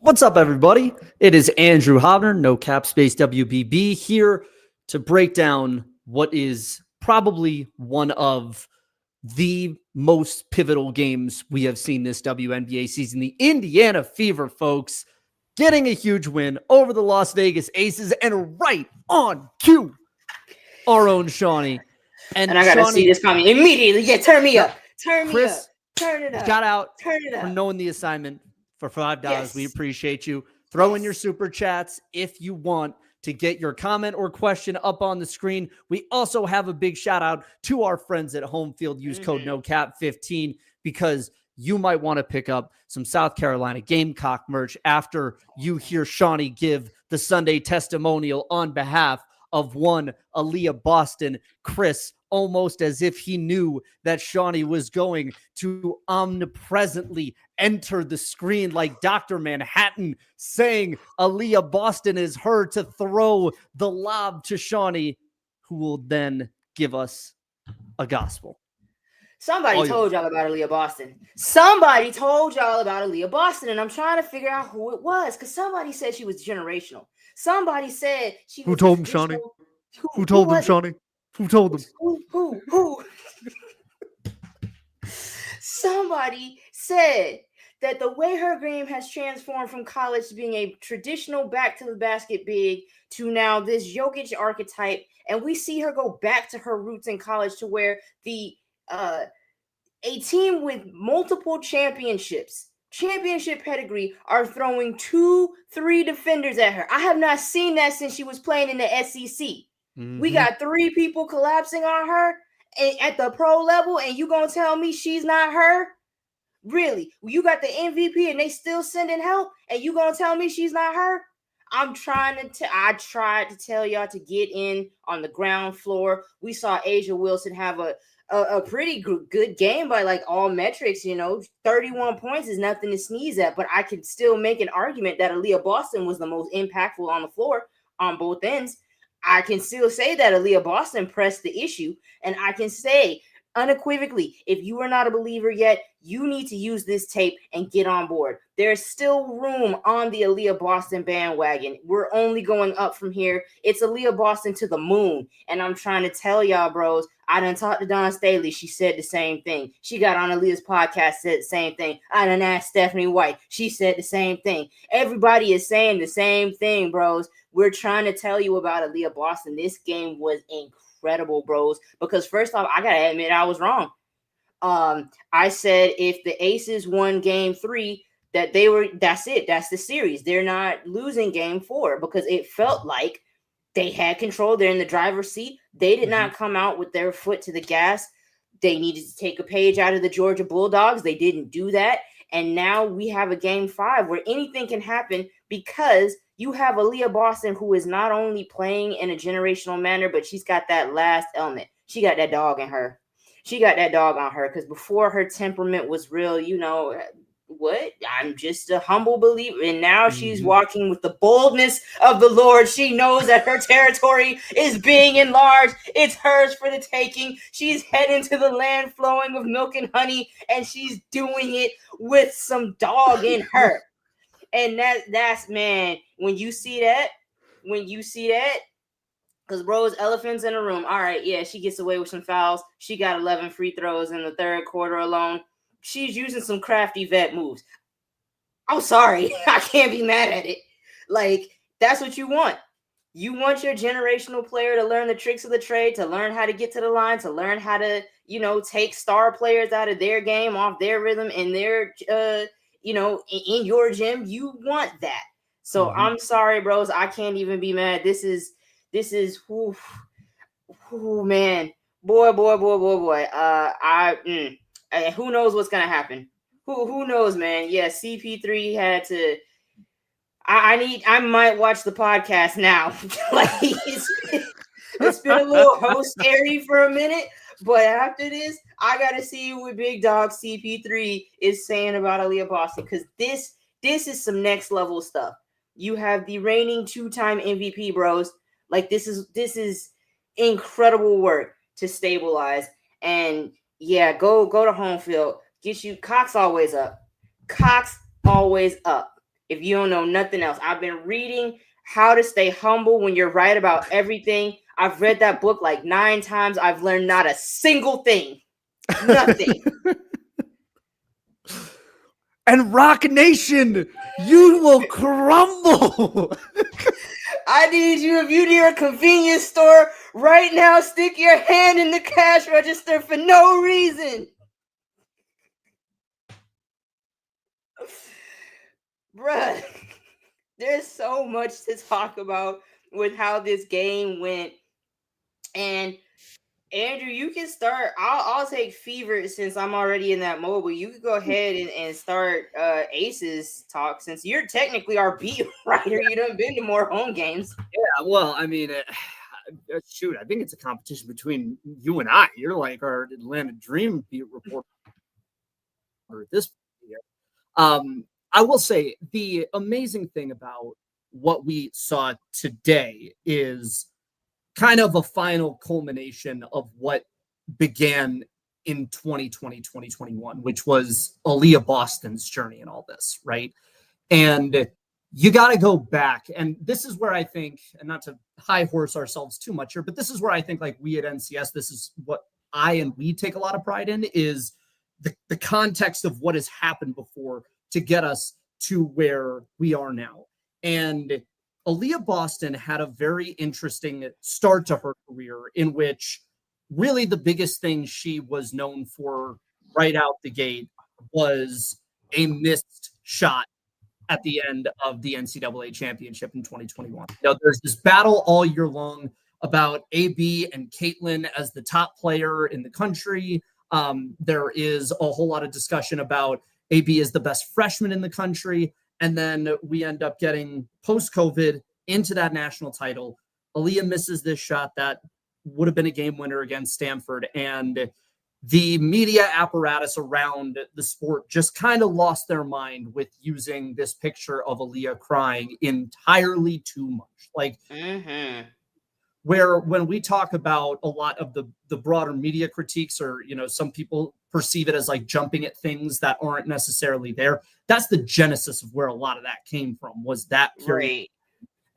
What's up, everybody? It is Andrew Hobner, no cap space WBB, here to break down what is probably one of the most pivotal games we have seen this WNBA season. The Indiana Fever, folks, getting a huge win over the Las Vegas Aces, and right on cue, our own Shawnee. And I got to see this coming immediately. Yeah, turn me up. Turn me Chris, up. Turn it up. Shout out Turn it up. for knowing the assignment for $5. Yes. We appreciate you. Throw in your super chats if you want to get your comment or question up on the screen. We also have a big shout out to our friends at Home Field. Use code NOCAP15 because you might want to pick up some South Carolina Gamecock merch after you hear Shawnee give the Sunday testimonial on behalf of one Aaliyah Boston. Chris, almost as if he knew that Shawnee was going to omnipresently enter the screen like Dr. Manhattan, saying Aaliyah Boston is her to throw the lob to Shawnee, who will then give us a gospel. Somebody told y'all about Aaliyah Boston. Somebody told y'all about Aaliyah Boston, and I'm trying to figure out who it was, because somebody said she was generational. Somebody said she was... Who told him, Shawnee? Who told him, Shawnee? Who told him? Who? Somebody said that the way her game has transformed from college to being a traditional back to the basket big to now this Jokic archetype, and we see her go back to her roots in college to where a team with multiple championship pedigree are throwing 2-3 defenders at her. I have not seen that since she was playing in the SEC. Mm-hmm. We got 3 people collapsing on her at the pro level, and you gonna tell me she's not her? Really? You got the MVP and they still sending help, and you gonna tell me she's not her? I tried to tell y'all to get in on the ground floor. We saw Asia Wilson have a pretty good game by like all metrics. 31 points is nothing to sneeze at, but I could still make an argument that Aaliyah Boston was the most impactful on the floor on both ends. I can still say that Aaliyah Boston pressed the issue, and I can say unequivocally, if you are not a believer yet, you need to use this tape and get on board. There's still room on the Aaliyah Boston bandwagon. We're only going up from here. It's Aaliyah Boston to the moon, and I'm trying to tell y'all, bros, I done talked to Dawn Staley. She said the same thing. She got on Aaliyah's podcast, said the same thing. I done asked Stephanie White. She said the same thing. Everybody is saying the same thing, bros. We're trying to tell you about Aaliyah Boston. This game was incredible, bros, because first off, I got to admit I was wrong. I said if the Aces won game 3, that's it. That's the series. They're not losing game 4 because it felt like they had control. They're in the driver's seat. They did not come out with their foot to the gas. They needed to take a page out of the Georgia Bulldogs. They didn't do that. And now we have a game 5 where anything can happen because you have Aaliyah Boston, who is not only playing in a generational manner, but she's got that last element. She got that dog in her. She got that dog on her because before her temperament was real, what? I'm just a humble believer. And now she's walking with the boldness of the Lord. She knows that her territory is being enlarged. It's hers for the taking. She's heading to the land flowing with milk and honey, and she's doing it with some dog in her. And that's man, when you see that, because bros, elephants in the room. All right, yeah, she gets away with some fouls. She got 11 free throws in the third quarter alone. She's using some crafty vet moves. I'm sorry. I can't be mad at it. Like, that's what you want. You want your generational player to learn the tricks of the trade, to learn how to get to the line, to learn how to, take star players out of their game, off their rhythm, and their, in your gym. You want that. So I'm sorry, bros. I can't even be mad. This is, man. Boy. Who knows what's gonna happen? Who knows, man? Yeah, CP3 had to. I might watch the podcast now. Like it's been a little scary for a minute, but after this, I gotta see what Big Dog CP3 is saying about Aaliyah Boston, because this is some next level stuff. You have the reigning 2-time MVP, bros. Like this is incredible work to stabilize. And yeah, go to Home Field. Get you Cox always up. Cox always up. if you don't know nothing else. I've been reading How to Stay Humble When You're Right About Everything. I've read that book like 9 times. I've learned not a single thing. Nothing. And Rock Nation, you will crumble. I need you, if you near a convenience store right now, stick your hand in the cash register for no reason. Bruh, there's so much to talk about with how this game went. And Andrew, you can start. I'll take Fever since I'm already in that mode, but you can go ahead and start Ace's talk since you're technically our beat writer. You done been to more home games. Yeah, well, I mean, shoot, I think it's a competition between you and I. You're like our Atlanta Dream beat reporter at this point. I will say the amazing thing about what we saw today is kind of a final culmination of what began in 2020, 2021, which was Aaliyah Boston's journey and all this, right? And you got to go back. And this is where I think, and not to high horse ourselves too much here, but this is where I think like we at NCS, this is what we take a lot of pride in is the context of what has happened before to get us to where we are now. And Aaliyah Boston had a very interesting start to her career in which really the biggest thing she was known for right out the gate was a missed shot at the end of the NCAA championship in 2021. Now, there's this battle all year long about AB and Caitlin as the top player in the country. There is a whole lot of discussion about AB as the best freshman in the country. And then we end up getting post-COVID into that national title. Aliyah misses this shot that would have been a game winner against Stanford. And the media apparatus around the sport just kind of lost their mind with using this picture of Aliyah crying entirely too much. Like, where when we talk about a lot of the broader media critiques, or, you know, some people perceive it as like jumping at things that aren't necessarily there. That's the genesis of where a lot of that came from, was that period. Right.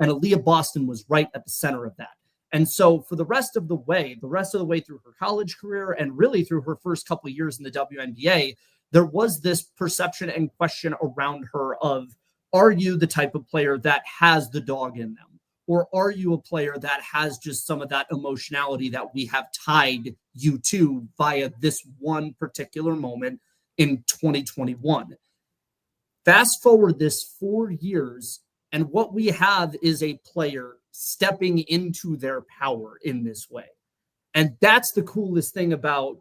And Aaliyah Boston was right at the center of that. And so for the rest of the way through her college career and really through her first couple of years in the WNBA, there was this perception and question around her of, are you the type of player that has the dog in them? Or are you a player that has just some of that emotionality that we have tied you to via this one particular moment in 2021? Fast forward this 4 years, and what we have is a player stepping into their power in this way. And that's the coolest thing about,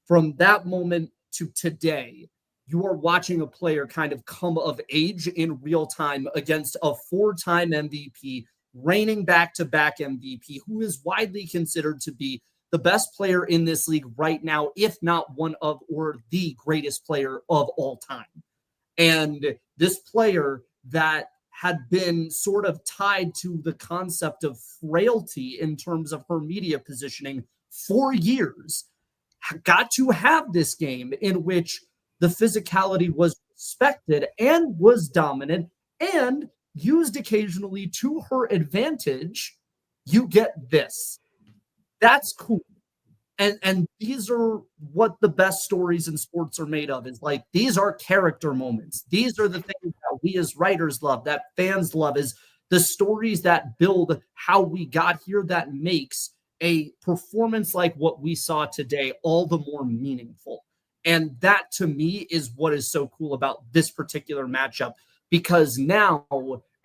from that moment to today, you are watching a player kind of come of age in real time against a 4-time MVP, reigning back-to-back MVP, who is widely considered to be the best player in this league right now, if not one of or the greatest player of all time. And this player that had been sort of tied to the concept of frailty in terms of her media positioning for years, got to have this game in which the physicality was respected and was dominant and used occasionally to her advantage. You get this. That's cool. And these are what the best stories in sports are made of, is like, these are character moments. These are the things that we as writers love, that fans love, is the stories that build how we got here, that makes a performance like what we saw today all the more meaningful. And that, to me, is what is so cool about this particular matchup, because now,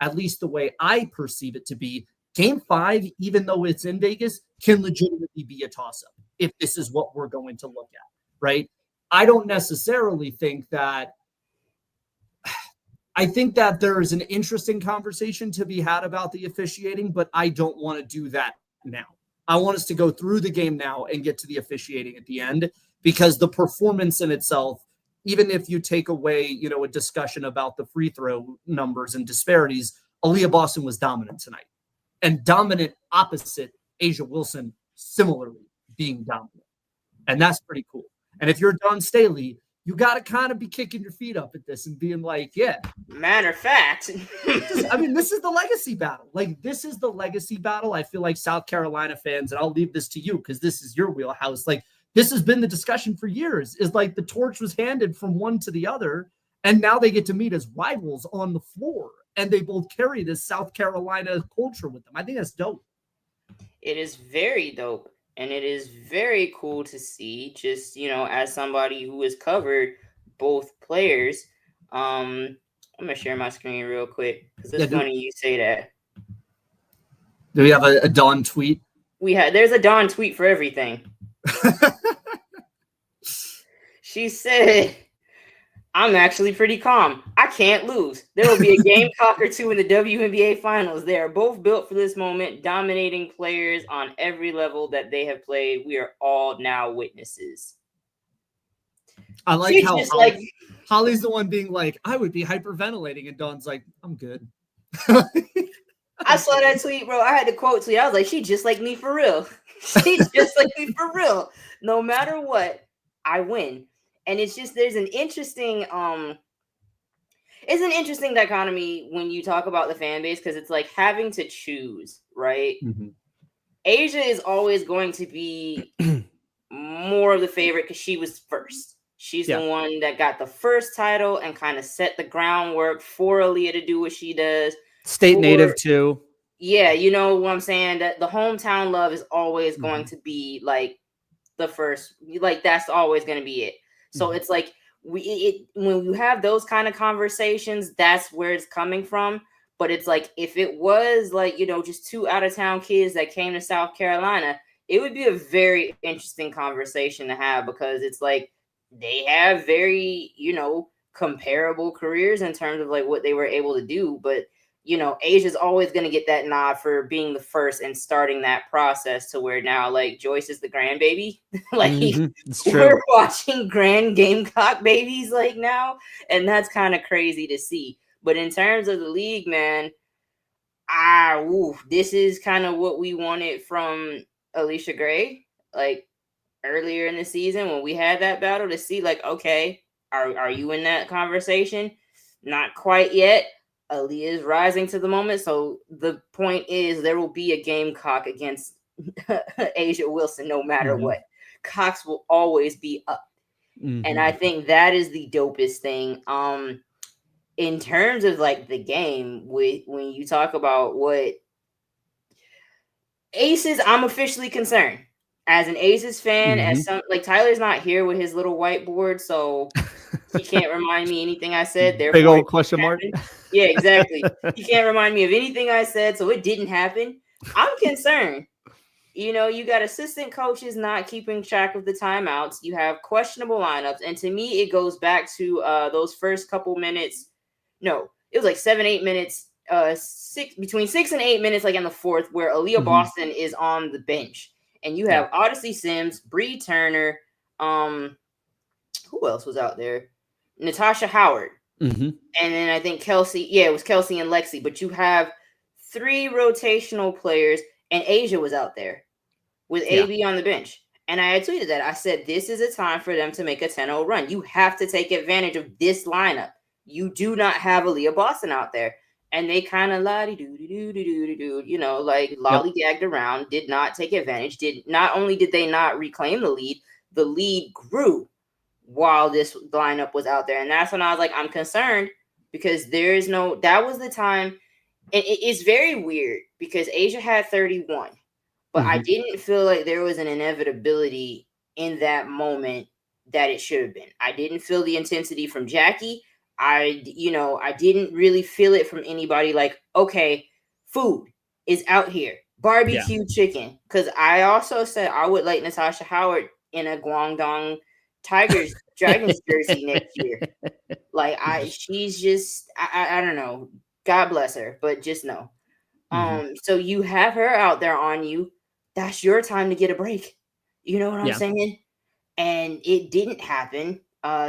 at least the way I perceive it to be, Game 5, even though it's in Vegas, can legitimately be a toss-up if this is what we're going to look at, right? I don't necessarily think that – I think that there is an interesting conversation to be had about the officiating, but I don't want to do that now. I want us to go through the game now and get to the officiating at the end, because the performance in itself, even if you take away, you know, a discussion about the free throw numbers and disparities, Aaliyah Boston was dominant tonight. And dominant opposite Asia Wilson, similarly being dominant. And that's pretty cool. And if you're Don Staley, you got to kind of be kicking your feet up at this and being like, yeah. Matter of fact. I mean, this is the legacy battle. Like, this is the legacy battle. I feel like South Carolina fans, and I'll leave this to you because this is your wheelhouse. Like, this has been the discussion for years, is like the torch was handed from one to the other, and now they get to meet as rivals on the floor, and they both carry this South Carolina culture with them. I think that's dope. It is very dope. And it is very cool to see, just, as somebody who has covered both players. I'm going to share my screen real quick because it's funny you say that. Do we have a Dawn tweet? There's a Dawn tweet for everything. She said, I'm actually pretty calm. I can't lose. There will be a Gamecock or two in the WNBA finals. They are both built for this moment, dominating players on every level that they have played. We are all now witnesses. I like how Holly's the one being like, I would be hyperventilating. And Dawn's like, I'm good. I saw that tweet, bro. I had to quote tweet. I was like, she just like me for real. She's just like me for real. No matter what, I win. And it's just, there's an interesting, it's an interesting dichotomy when you talk about the fan base, because it's like having to choose, right? Mm-hmm. Asia is always going to be more of the favorite because she was first. She's the one that got the first title and kind of set the groundwork for Aliyah to do what she does. State native too. Yeah, you know what I'm saying? That the hometown love is always going to be like the first, like that's always going to be it. So it's like when you have those kind of conversations, that's where it's coming from. But it's like, if it was like, just two out of town kids that came to South Carolina, it would be a very interesting conversation to have, because it's like they have very, comparable careers in terms of like what they were able to do. But, Asia's always going to get that nod for being the first and starting that process to where now like Joyce is the grandbaby. Like we're watching grand Gamecock babies like now. And that's kind of crazy to see. But in terms of the league, man, this is kind of what we wanted from Alicia Gray, like earlier in the season when we had that battle, to see like, okay, are you in that conversation? Not quite yet. Aliyah is rising to the moment. So the point is there will be a Gamecock against Asia Wilson no matter what. Cox will always be up. And I think that is the dopest thing. In terms of like the game, when you talk about what Aces, I'm officially concerned. As an Aces fan, as some like Tyler's not here with his little whiteboard, so he can't remind me anything I said. Big old question mark. Yeah, exactly. He can't remind me of anything I said, so it didn't happen. I'm concerned. You got assistant coaches not keeping track of the timeouts. You have questionable lineups, and to me, it goes back to those first couple minutes. No, it was like 7-8 minutes. Between 6 and 8 minutes, like in the fourth, where Aaliyah Boston is on the bench. And you have Odyssey Sims, Bree Turner, who else was out there? Natasha Howard. And then I think Kelsey. Yeah, it was Kelsey and Lexi. But you have 3 rotational players, and Asia was out there with AB on the bench. And I had tweeted that. I said, this is a time for them to make a 10-0 run. You have to take advantage of this lineup. You do not have Aaliyah Boston out there. And they kind of like lollygagged around, did not take advantage. Not only did they not reclaim the lead grew while this lineup was out there. And that's when I was like, I'm concerned, because that was the time. And it's very weird because Asia had 31, but I didn't feel like there was an inevitability in that moment that it should have been. I didn't feel the intensity from Jackie. I didn't really feel it from anybody like, okay, food is out here, barbecue chicken. Because I also said I would like Natasha Howard in a Guangdong Tigers Dragons jersey next year. Like she's just, I don't know. God bless her, but just know. So you have her out there on you. That's your time to get a break. You know what I'm saying? And it didn't happen.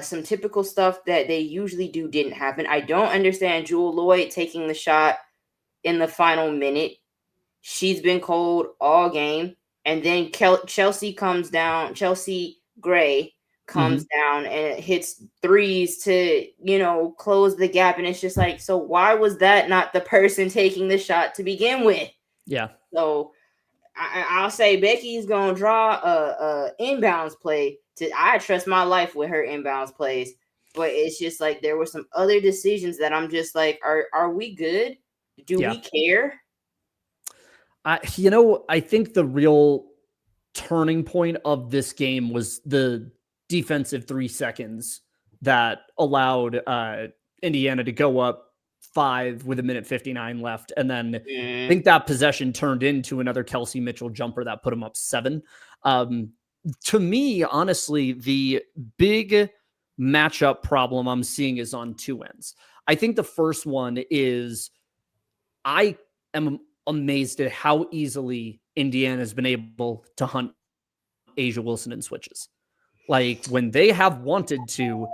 Some typical stuff that they usually do didn't happen. I don't understand Jewel Lloyd taking the shot in the final minute. She's been cold all game. And then Chelsea Gray comes down and it hits threes to, close the gap. And it's just like, so why was that not the person taking the shot to begin with? Yeah. So I'll say Becky's going to draw a inbounds play. I trust my life with her inbounds plays. But it's just like there were some other decisions that I'm just like, are we good? Do we care? I think the real turning point of this game was the defensive 3 seconds that allowed Indiana to go up 5 with 1:59 left. And then I think that possession turned into another Kelsey Mitchell jumper that put him up 7. To me, honestly, the big matchup problem I'm seeing is on 2 ends. I think the first one is I am amazed at how easily Indiana has been able to hunt Asia Wilson in switches. Like when they have wanted to,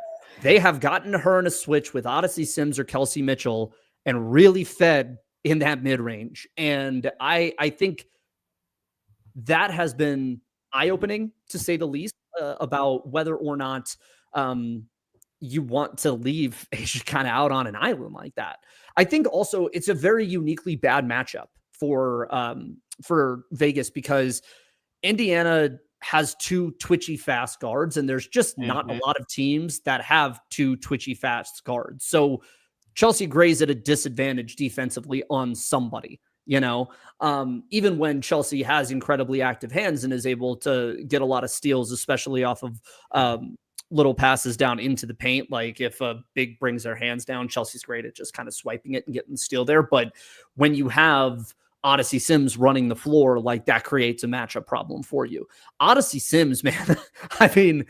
they have gotten her in a switch with Odyssey Sims or Kelsey Mitchell and really fed in that mid-range. And I think that has been eye-opening, to say the least, about whether or not you want to leave Asia kind of out on an island like that. I think also it's a very uniquely bad matchup for Vegas because Indiana has 2 twitchy fast guards, and there's just not a lot of teams that have 2 twitchy fast guards. So Chelsea Gray's at a disadvantage defensively on somebody, even when Chelsea has incredibly active hands and is able to get a lot of steals, especially off of little passes down into the paint. Like if a big brings their hands down, Chelsea's great at just kind of swiping it and getting the steal there. But when you have Odyssey Sims running the floor, like that creates a matchup problem for you. Odyssey Sims, man, I mean,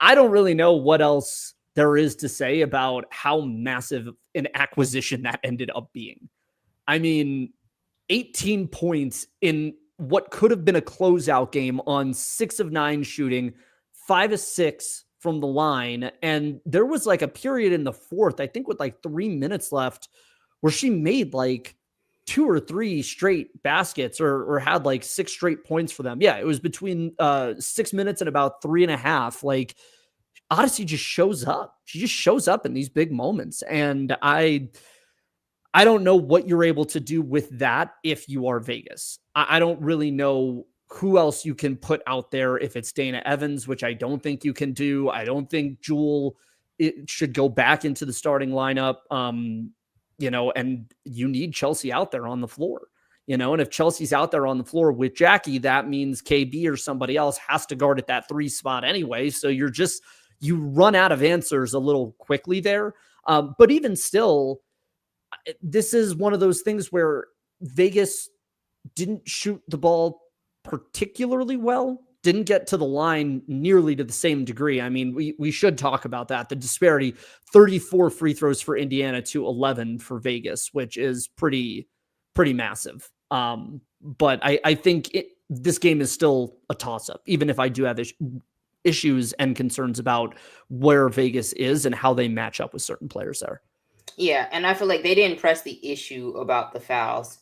I don't really know what else there is to say about how massive an acquisition that ended up being. I mean, 18 points in what could have been a closeout game on 6 of 9 shooting, 5 of 6 from the line. And there was like a period in the fourth, I think with like 3 minutes left, where she made like 2 or 3 straight baskets or had like 6 straight points for them. Yeah, it was between 6 minutes and about 3.5. Like Odyssey just shows up. She just shows up in these big moments. And I don't know what you're able to do with that if you are Vegas. I don't really know who else you can put out there if it's Dana Evans, which I don't think you can do. I don't think Jewel should go back into the starting lineup. And you need Chelsea out there on the floor, and if Chelsea's out there on the floor with Jackie, that means KB or somebody else has to guard at that 3 spot anyway. So you run out of answers a little quickly there. But even still, this is one of those things where Vegas didn't shoot the ball particularly well, didn't get to the line nearly to the same degree. I mean, we should talk about that. The disparity, 34 free throws for Indiana to 11 for Vegas, which is pretty massive. But I think this game is still a toss-up, even if I do have issues and concerns about where Vegas is and how they match up with certain players there. Yeah, and I feel like they didn't press the issue about the fouls.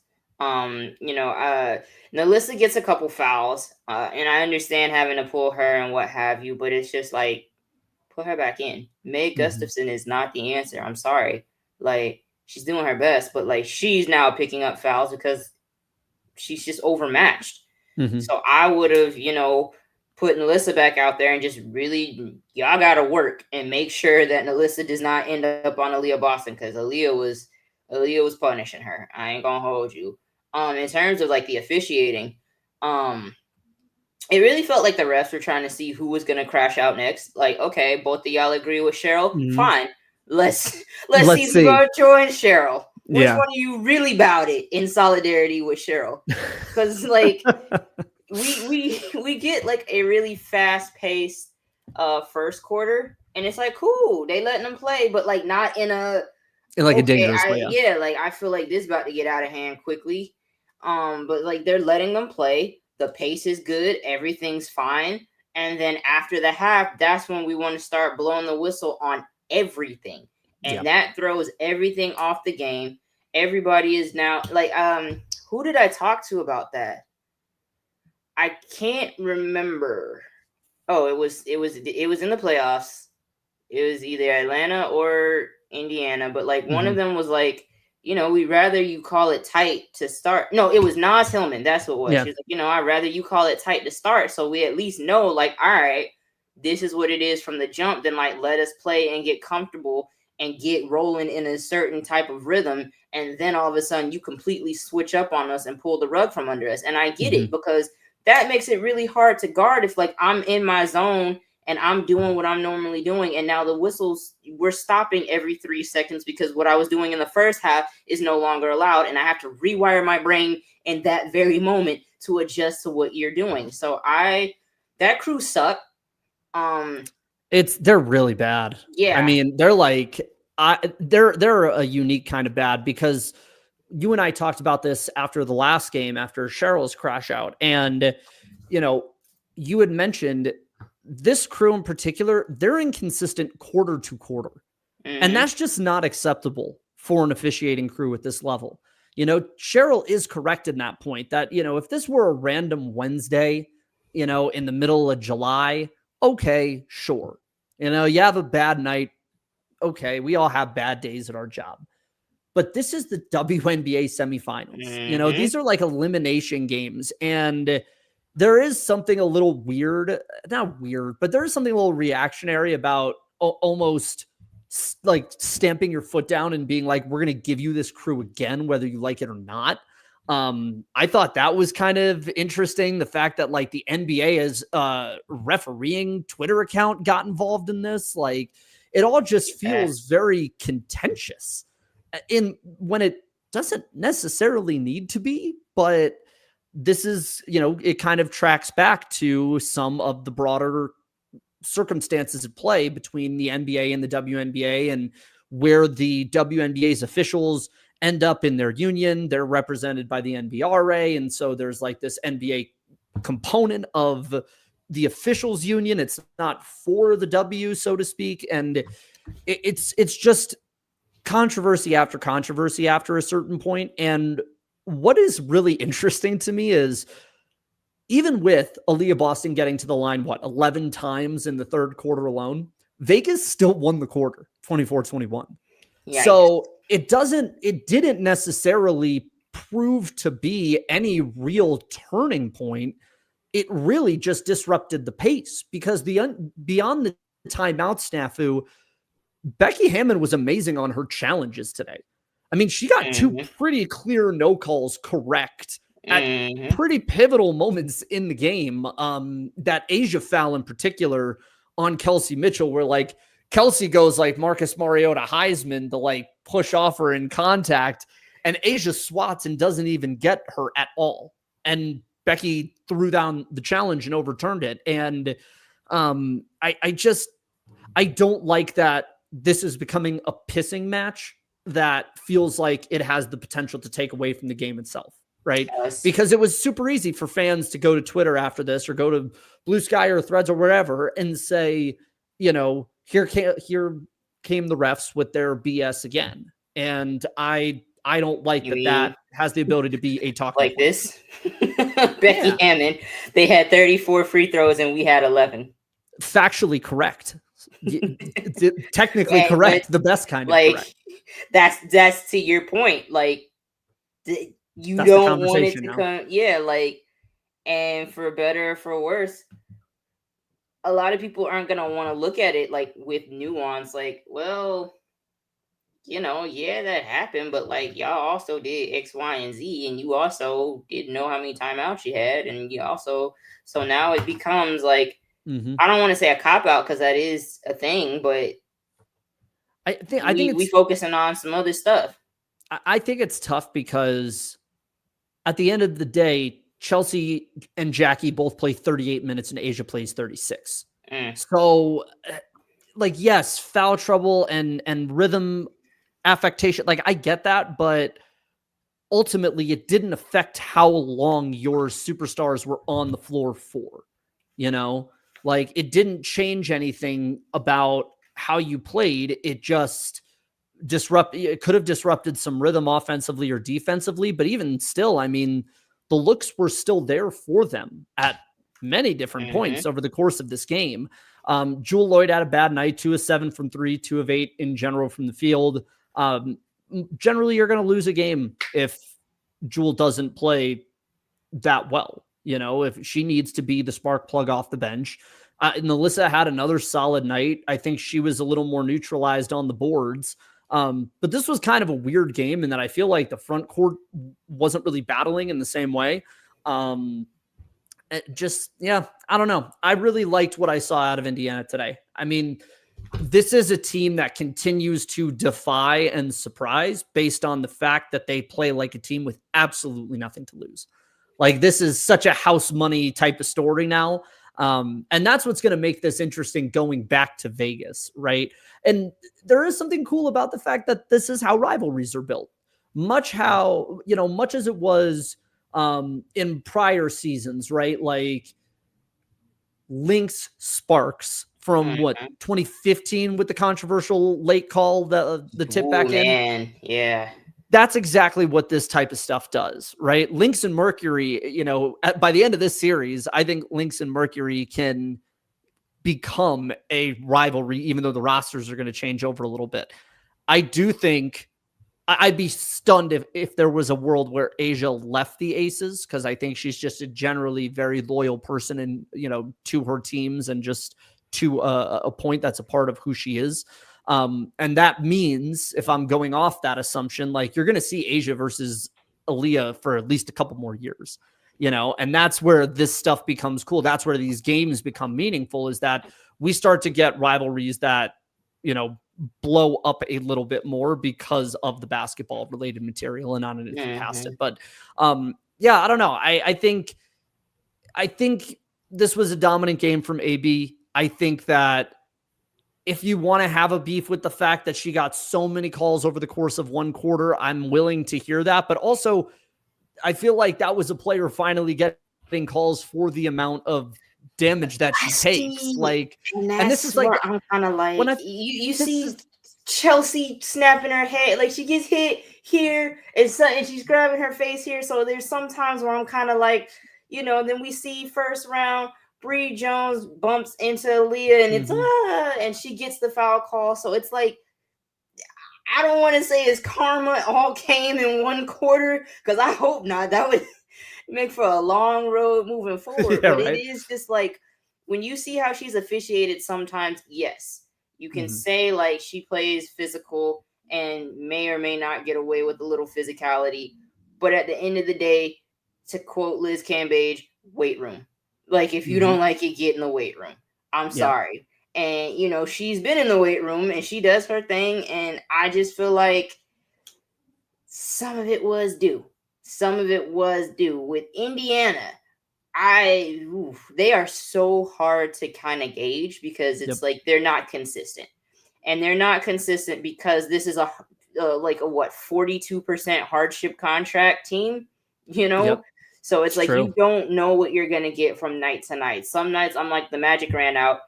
Nalissa gets a couple fouls, and I understand having to pull her and what have you, but it's just like, put her back in. Meg Gustafson is not the answer. I'm sorry. Like, she's doing her best, but like she's now picking up fouls because she's just overmatched. So I would have, put Nalissa back out there and just really, y'all got to work and make sure that Nalissa does not end up on Aaliyah Boston, because Aaliyah was punishing her. I ain't gonna hold you. In terms of like the officiating, it really felt like the refs were trying to see who was gonna crash out next. Like, okay, both of y'all agree with Cheryl. Fine, let's see who's gonna join Cheryl. Which one of you really bowed it in solidarity with Cheryl? Because like we get like a really fast paced first quarter, and it's like cool, they letting them play, but like not in a dangerous way. Yeah, like I feel like this is about to get out of hand quickly. But like they're letting them play. The pace is good. Everything's fine. And then after the half, that's when we want to start blowing the whistle on everything. And that throws everything off the game. Everybody is now like, who did I talk to about that? I can't remember. Oh, it was in the playoffs. It was either Atlanta or Indiana, but like one of them was like, we'd rather you call it tight to start. No, it was Nas Hillman. That's what it was. Yeah. She was like, I'd rather you call it tight to start, so we at least know, like, all right, this is what it is from the jump. Then like let us play and get comfortable and get rolling in a certain type of rhythm, and then all of a sudden you completely switch up on us and pull the rug from under us. And I get it, because that makes it really hard to guard if like I'm in my zone and I'm doing what I'm normally doing, and now the whistles, we're stopping every 3 seconds because what I was doing in the first half is no longer allowed, and I have to rewire my brain in that very moment to adjust to what you're doing. So that crew sucked. They're really bad. Yeah. I mean, they're like, they're a unique kind of bad, because you and I talked about this after the last game, after Cheryl's crash out. And, you had mentioned this crew in particular, they're inconsistent quarter to quarter. And that's just not acceptable for an officiating crew at this level. Cheryl is correct in that point that, if this were a random Wednesday, in the middle of July, okay, sure. You have a bad night. Okay, we all have bad days at our job. But this is the WNBA semifinals. These are like elimination games. And there is something a little weird, not weird, but there is something a little reactionary about almost like stamping your foot down and being like, we're going to give you this crew again, whether you like it or not. I thought that was kind of interesting. The fact that like the NBA's refereeing Twitter account got involved in this, like it all just feels very contentious when it doesn't necessarily need to be, but this is, it kind of tracks back to some of the broader circumstances at play between the NBA and the WNBA, and where the WNBA's officials end up in their union. They're represented by the NBRA. And so there's like this NBA component of the officials union. It's not for the W, so to speak. And it's just controversy after controversy after a certain point. And what is really interesting to me is, even with Aaliyah Boston getting to the line, 11 times in the third quarter alone, Vegas still won the quarter, 24-21. So it didn't necessarily prove to be any real turning point. It really just disrupted the pace, because beyond the timeout snafu, Becky Hammon was amazing on her challenges today. I mean, she got two pretty clear no calls correct at pretty pivotal moments in the game. That Asia foul in particular on Kelsey Mitchell, where like Kelsey goes like Marcus Mariota Heisman to like push off her in contact, and Asia swats and doesn't even get her at all. And Becky threw down the challenge and overturned it. And I don't like that this is becoming a pissing match that feels like it has the potential to take away from the game itself, right? Yes. Because it was super easy for fans to go to Twitter after this, or go to Blue Sky or Threads or wherever, and say, here came the refs with their BS again. And I don't like that has the ability to be a talk like this. Becky Hammon, they had 34 free throws and we had 11. Factually correct. Technically correct. The best kind of correct. That's to your point. Like, you don't want it to come. Yeah, like, and for better or for worse, a lot of people aren't gonna want to look at it like with nuance. Like, well, that happened, but like y'all also did X, Y, and Z, and you also didn't know how many timeouts you had, and you also, so now it becomes like, I don't want to say a cop out, because that is a thing, but I think we focusing on some other stuff. I think it's tough because at the end of the day, Chelsea and Jackie both play 38 minutes and Asia plays 36. So like, yes, foul trouble and rhythm affectation, like I get that, but ultimately it didn't affect how long your superstars were on the floor for, like it didn't change anything about how you played. It just it could have disrupted some rhythm offensively or defensively, but even still, I mean, the looks were still there for them at many different points over the course of this game. Jewel Lloyd had a bad night, 2 of 7 from 3, 2 of 8 in general from the field. Generally, you're going to lose a game if Jewel doesn't play that well. You know, if she needs to be the spark plug off the bench. And Alyssa had another solid night. I think she was a little more neutralized on the boards. But this was kind of a weird game in that I feel like the front court wasn't really battling in the same way. I don't know. I really liked what I saw out of Indiana today. I mean, this is a team that continues to defy and surprise based on the fact that they play like a team with absolutely nothing to lose. Like, this is such a house money type of story now. And that's what's going to make this interesting going back to Vegas, right? And there is something cool about the fact that this is how rivalries are built. Much as it was in prior seasons, right? Like Lynx Sparks from 2015 with the controversial late call, the tip back in. Yeah. That's exactly what this type of stuff does, right? Lynx and Mercury, by the end of this series, I think Lynx and Mercury can become a rivalry, even though the rosters are going to change over a little bit. I do think I'd be stunned if there was a world where Asia left the Aces, because I think she's just a generally very loyal person and, to her teams and just to a point that's a part of who she is. And that means, if I'm going off that assumption, like, you're going to see Asia versus Aliyah for at least a couple more years, and that's where this stuff becomes cool. That's where these games become meaningful, is that we start to get rivalries that, blow up a little bit more because of the basketball related material and not anything past it. But, I don't know. I think this was a dominant game from AB. I think that if you want to have a beef with the fact that she got so many calls over the course of one quarter, I'm willing to hear that. But also, I feel like that was a player finally getting calls for the amount of damage that she takes. Like, and this is like, I'm kind of like, when you see Chelsea snapping her head, like she gets hit here and she's grabbing her face here. So there's some times where I'm kind of like, then we see first round, Bree Jones bumps into Aliyah and it's and she gets the foul call. So it's like, I don't want to say it's karma all came in one quarter, because I hope not. That would make for a long road moving forward. But right. It is just like, when you see how she's officiated sometimes, yes, you can say like she plays physical and may or may not get away with a little physicality. But at the end of the day, to quote Liz Cambage, weight room. Like, if you don't like it, get in the weight room. I'm sorry. And, she's been in the weight room and she does her thing. And I just feel like some of it was due. With Indiana. They are so hard to kind of gauge, because it's like they're not consistent. And they're not consistent because this is a 42% hardship contract team, So it's like, you don't know what you're going to get from night to night. Some nights I'm like, the magic ran out.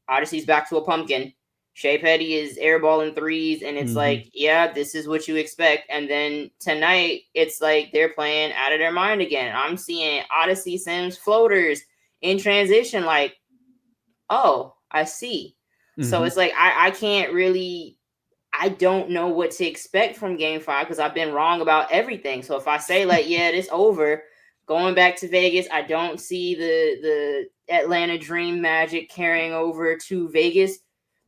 Odyssey's back to a pumpkin. Shea Petty is airballing threes. And it's like, yeah, this is what you expect. And then tonight, it's like they're playing out of their mind again. I'm seeing Odyssey Sims floaters in transition. Like, oh, I see. So it's like, I can't really, I don't know what to expect from game 5, because I've been wrong about everything. So if I say like, yeah, it's over, going back to Vegas, I don't see the Atlanta Dream magic carrying over to Vegas.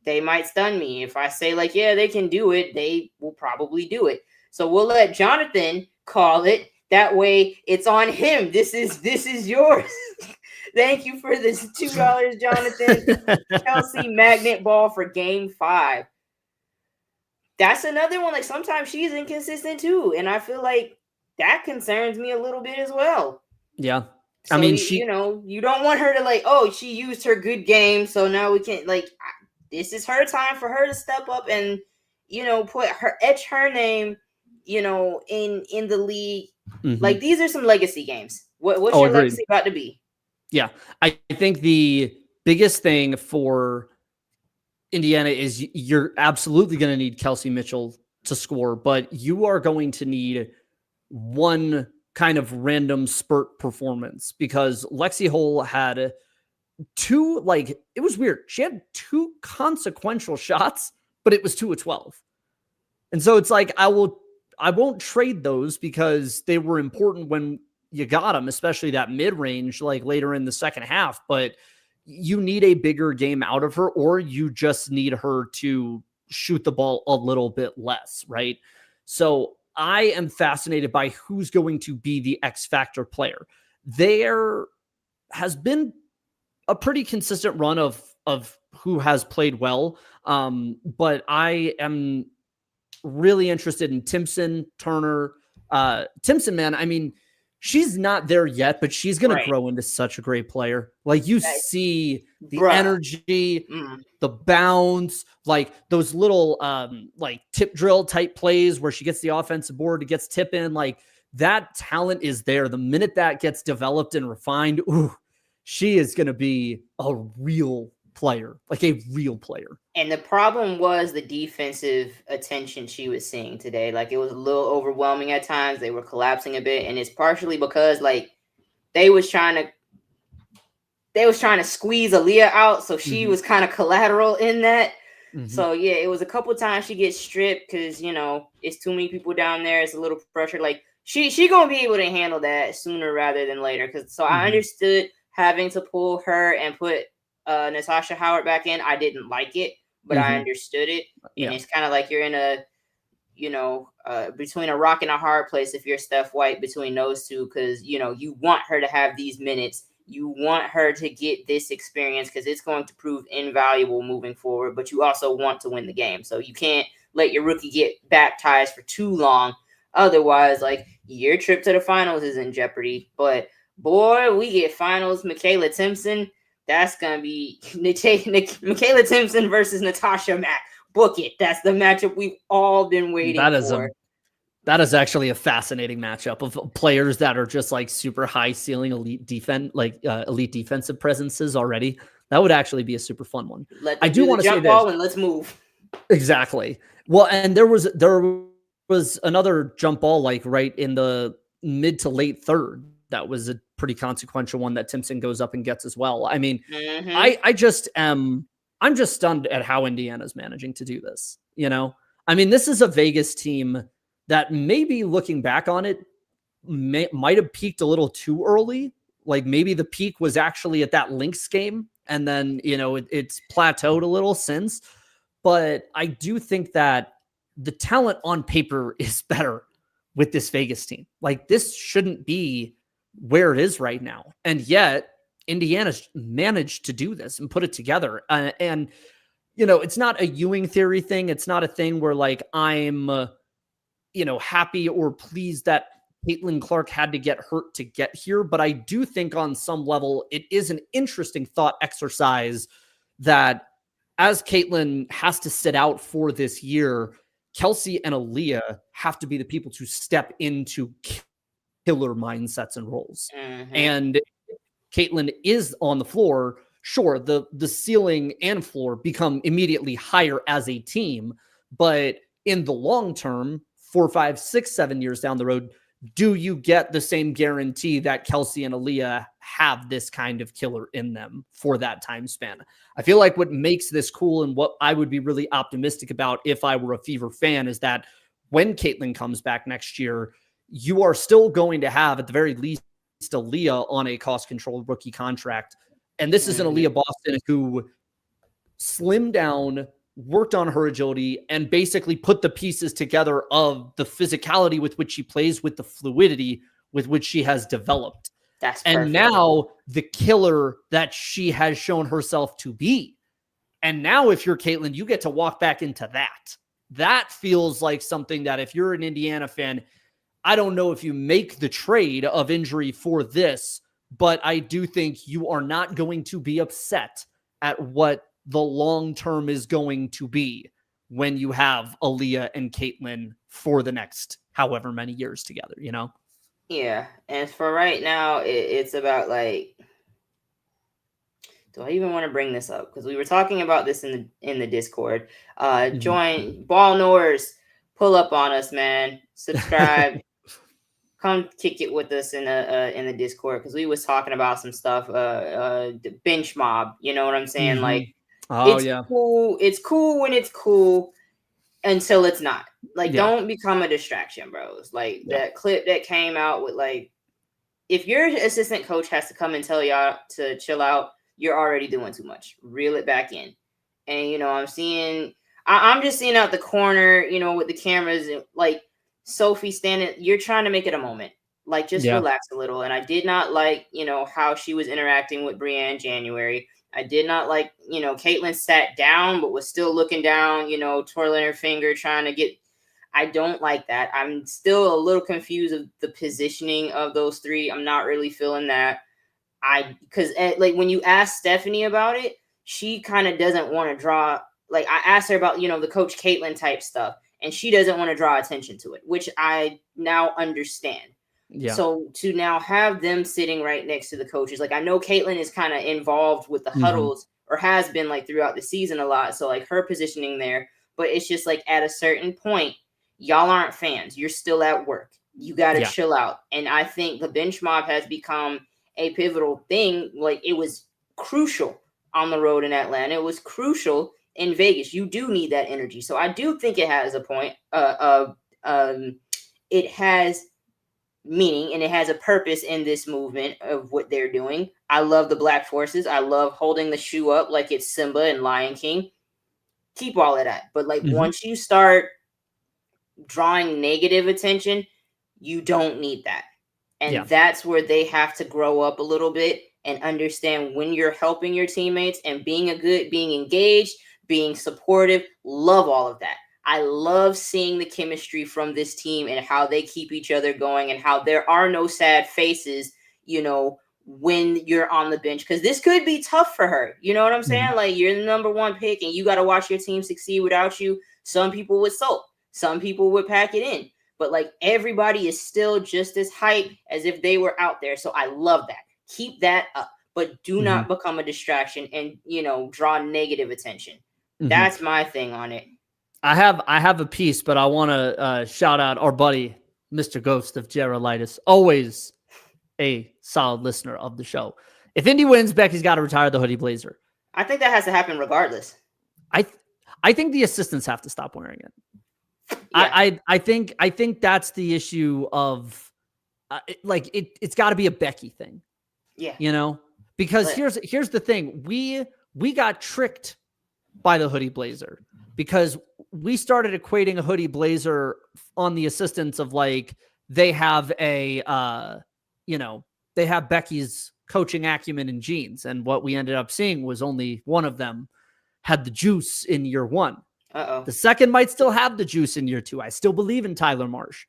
They might stun me. If I say like, yeah, they can do it, they will probably do it. So we'll let Jonathan call it. That way it's on him. This is yours. Thank you for this $2, Jonathan. Chelsea magnet ball for game 5. That's another one. Like, sometimes she's inconsistent too. And I feel like that concerns me a little bit as well. Yeah. So, I mean, you don't want her to like, oh, she used her good game, so now we can't, like, this is her time for her to step up and, etch her name, in the league. Like, these are some legacy games. What's your legacy about to be? Yeah. I think the biggest thing for Indiana is you're absolutely going to need Kelsey Mitchell to score, but you are going to need one kind of random spurt performance because Lexi Hull had two, like, it was weird. She had two consequential shots, but it was 2 of 12. And so it's like, I won't trade those because they were important when you got them, especially that mid-range, like later in the second half. But you need a bigger game out of her, or you just need her to shoot the ball a little bit less, right? So I am fascinated by who's going to be the X factor player. There has been a pretty consistent run of who has played well. But I am really interested in Timpson, Turner. Timpson, man, I mean, she's not there yet, but she's going to grow into such a great player. Like, you see the energy, the bounce, like those little like tip drill type plays where she gets the offensive board, it gets tip in. Like, that talent is there. The minute that gets developed and refined, she is going to be a real player, like a real player. And the problem was the defensive attention she was seeing today. Like, it was a little overwhelming at times. They were collapsing a bit, and it's partially because like they was trying to squeeze Aliyah out, so she was kind of collateral in that. So yeah, it was a couple times she gets stripped because, you know, it's too many people down there. It's a little pressure. Like, she gonna be able to handle that sooner rather than later. So I understood having to pull her and put Natasha Howard back in. I didn't like it, but I understood it. And it's kind of like you're in a, you know, between a rock and a hard place if you're Steph White between those two, because, you know, you want her to have these minutes. You want her to get this experience because it's going to prove invaluable moving forward, but you also want to win the game. So you can't let your rookie get baptized for too long. Otherwise, like, your trip to the finals is in jeopardy. But boy, we get finals Michaela Timpson. That's going to be Michaela Timpson versus Natasha Mack. Book it. That's the matchup we've all been waiting for. That is actually a fascinating matchup of players that are just like super high ceiling elite defensive presences already. That would actually be a super fun one. I do want to say this. And let's move. Exactly. Well, and there was another jump ball like right in the mid to late third. That was a pretty consequential one that Timpson goes up and gets as well. I mean, I'm just stunned at how Indiana's managing to do this. You know, I mean, this is a Vegas team that maybe looking back on it might have peaked a little too early. Like, maybe the peak was actually at that Lynx game, and then, you know, it's plateaued a little since. But I do think that the talent on paper is better with this Vegas team. Like, this shouldn't be where it is right now. And yet Indiana's managed to do this and put it together. And, you know, it's not a Ewing theory thing. It's not a thing where like I'm, you know, happy or pleased that Caitlin Clark had to get hurt to get here. But I do think on some level, it is an interesting thought exercise that as Caitlin has to sit out for this year, Kelsey and Aliyah have to be the people to step into killer mindsets and roles. And Caitlin is on the floor. Sure, the ceiling and floor become immediately higher as a team, but in the long term, 4, 5, 6, 7 years down the road, do you get the same guarantee that Kelsey and Aliyah have this kind of killer in them for that time span? I feel like what makes this cool and what I would be really optimistic about if I were a Fever fan is that when Caitlin comes back next year, you are still going to have, at the very least, Aliyah on a cost-controlled rookie contract. And this is an Aaliyah Boston who slimmed down, worked on her agility, and basically put the pieces together of the physicality with which she plays with the fluidity with which she has developed. And now the killer that she has shown herself to be. And now if you're Caitlin, you get to walk back into that. That feels like something that if you're an Indiana fan, I don't know if you make the trade of injury for this, but I do think you are not going to be upset at what the long term is going to be when you have Aliyah and Caitlin for the next however many years together, you know? Yeah. And for right now, it's about like, do I even want to bring this up? Because we were talking about this in the Discord. Join Ball Nors, pull up on us, man. Subscribe. come kick it with us in the Discord, because we was talking about some stuff. The bench mob, you know what I'm saying? Like, it's cool. It's cool when it's cool until it's not. Like, don't become a distraction, bros. Like that clip that came out with, like, if your assistant coach has to come and tell y'all to chill out, you're already doing too much. Reel it back in. And, you know, I'm just seeing out the corner, you know, with the cameras, like Sophie standing, you're trying to make it a moment. Like, just relax a little. And I did not like, you know, how she was interacting with Brianne January. I did not like, you know, Caitlyn sat down, but was still looking down, you know, twirling her finger, trying to get. I don't like that. I'm still a little confused of the positioning of those three. I'm not really feeling that. Because like when you ask Stephanie about it, she kind of doesn't want to draw. Like, I asked her about, you know, the Coach Caitlyn type stuff, and she doesn't want to draw attention to it, which I now understand. Yeah. So to now have them sitting right next to the coaches, like, I know Caitlyn is kind of involved with the huddles, or has been, like, throughout the season a lot. So, like, her positioning there, but it's just like at a certain point, y'all aren't fans. You're still at work. You got to chill out. And I think the bench mob has become a pivotal thing. Like, it was crucial on the road in Atlanta. It was crucial in Vegas. You do need that energy. So I do think it has a point. It has meaning and it has a purpose in this movement of what they're doing. I love the Black Forces. I love holding the shoe up like it's Simba and Lion King. Keep all of that. But, like, once you start drawing negative attention, you don't need that. And that's where they have to grow up a little bit and understand when you're helping your teammates and being engaged, being supportive. Love all of that. I love seeing the chemistry from this team and how they keep each other going and how there are no sad faces, you know, when you're on the bench, because this could be tough for her. You know what I'm saying? Like, you're the number one pick and you got to watch your team succeed without you. Some people would sulk. Some people would pack it in, but, like, everybody is still just as hype as if they were out there. So I love that. Keep that up, but do not become a distraction and, you know, draw negative attention. That's my thing on it. I have a piece, but I want to shout out our buddy, Mr. Ghost of Gerolitis, always a solid listener of the show. If Indy wins, Becky's got to retire the hoodie blazer. I think that has to happen regardless. I think the assistants have to stop wearing it. Yeah. I think that's the issue of it's got to be a Becky thing. Yeah. You know, because here's the thing. We got tricked by the hoodie blazer because we started equating a hoodie blazer on the assistants of, like, they have they have Becky's coaching acumen in jeans. And what we ended up seeing was only one of them had the juice in year one. The second might still have the juice in year two. I still believe in Tyler Marsh.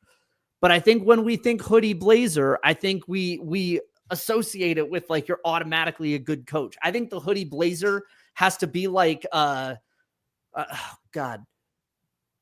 But I think when we think hoodie blazer, I think we associate it with, like, you're automatically a good coach. I think the hoodie blazer has to be like,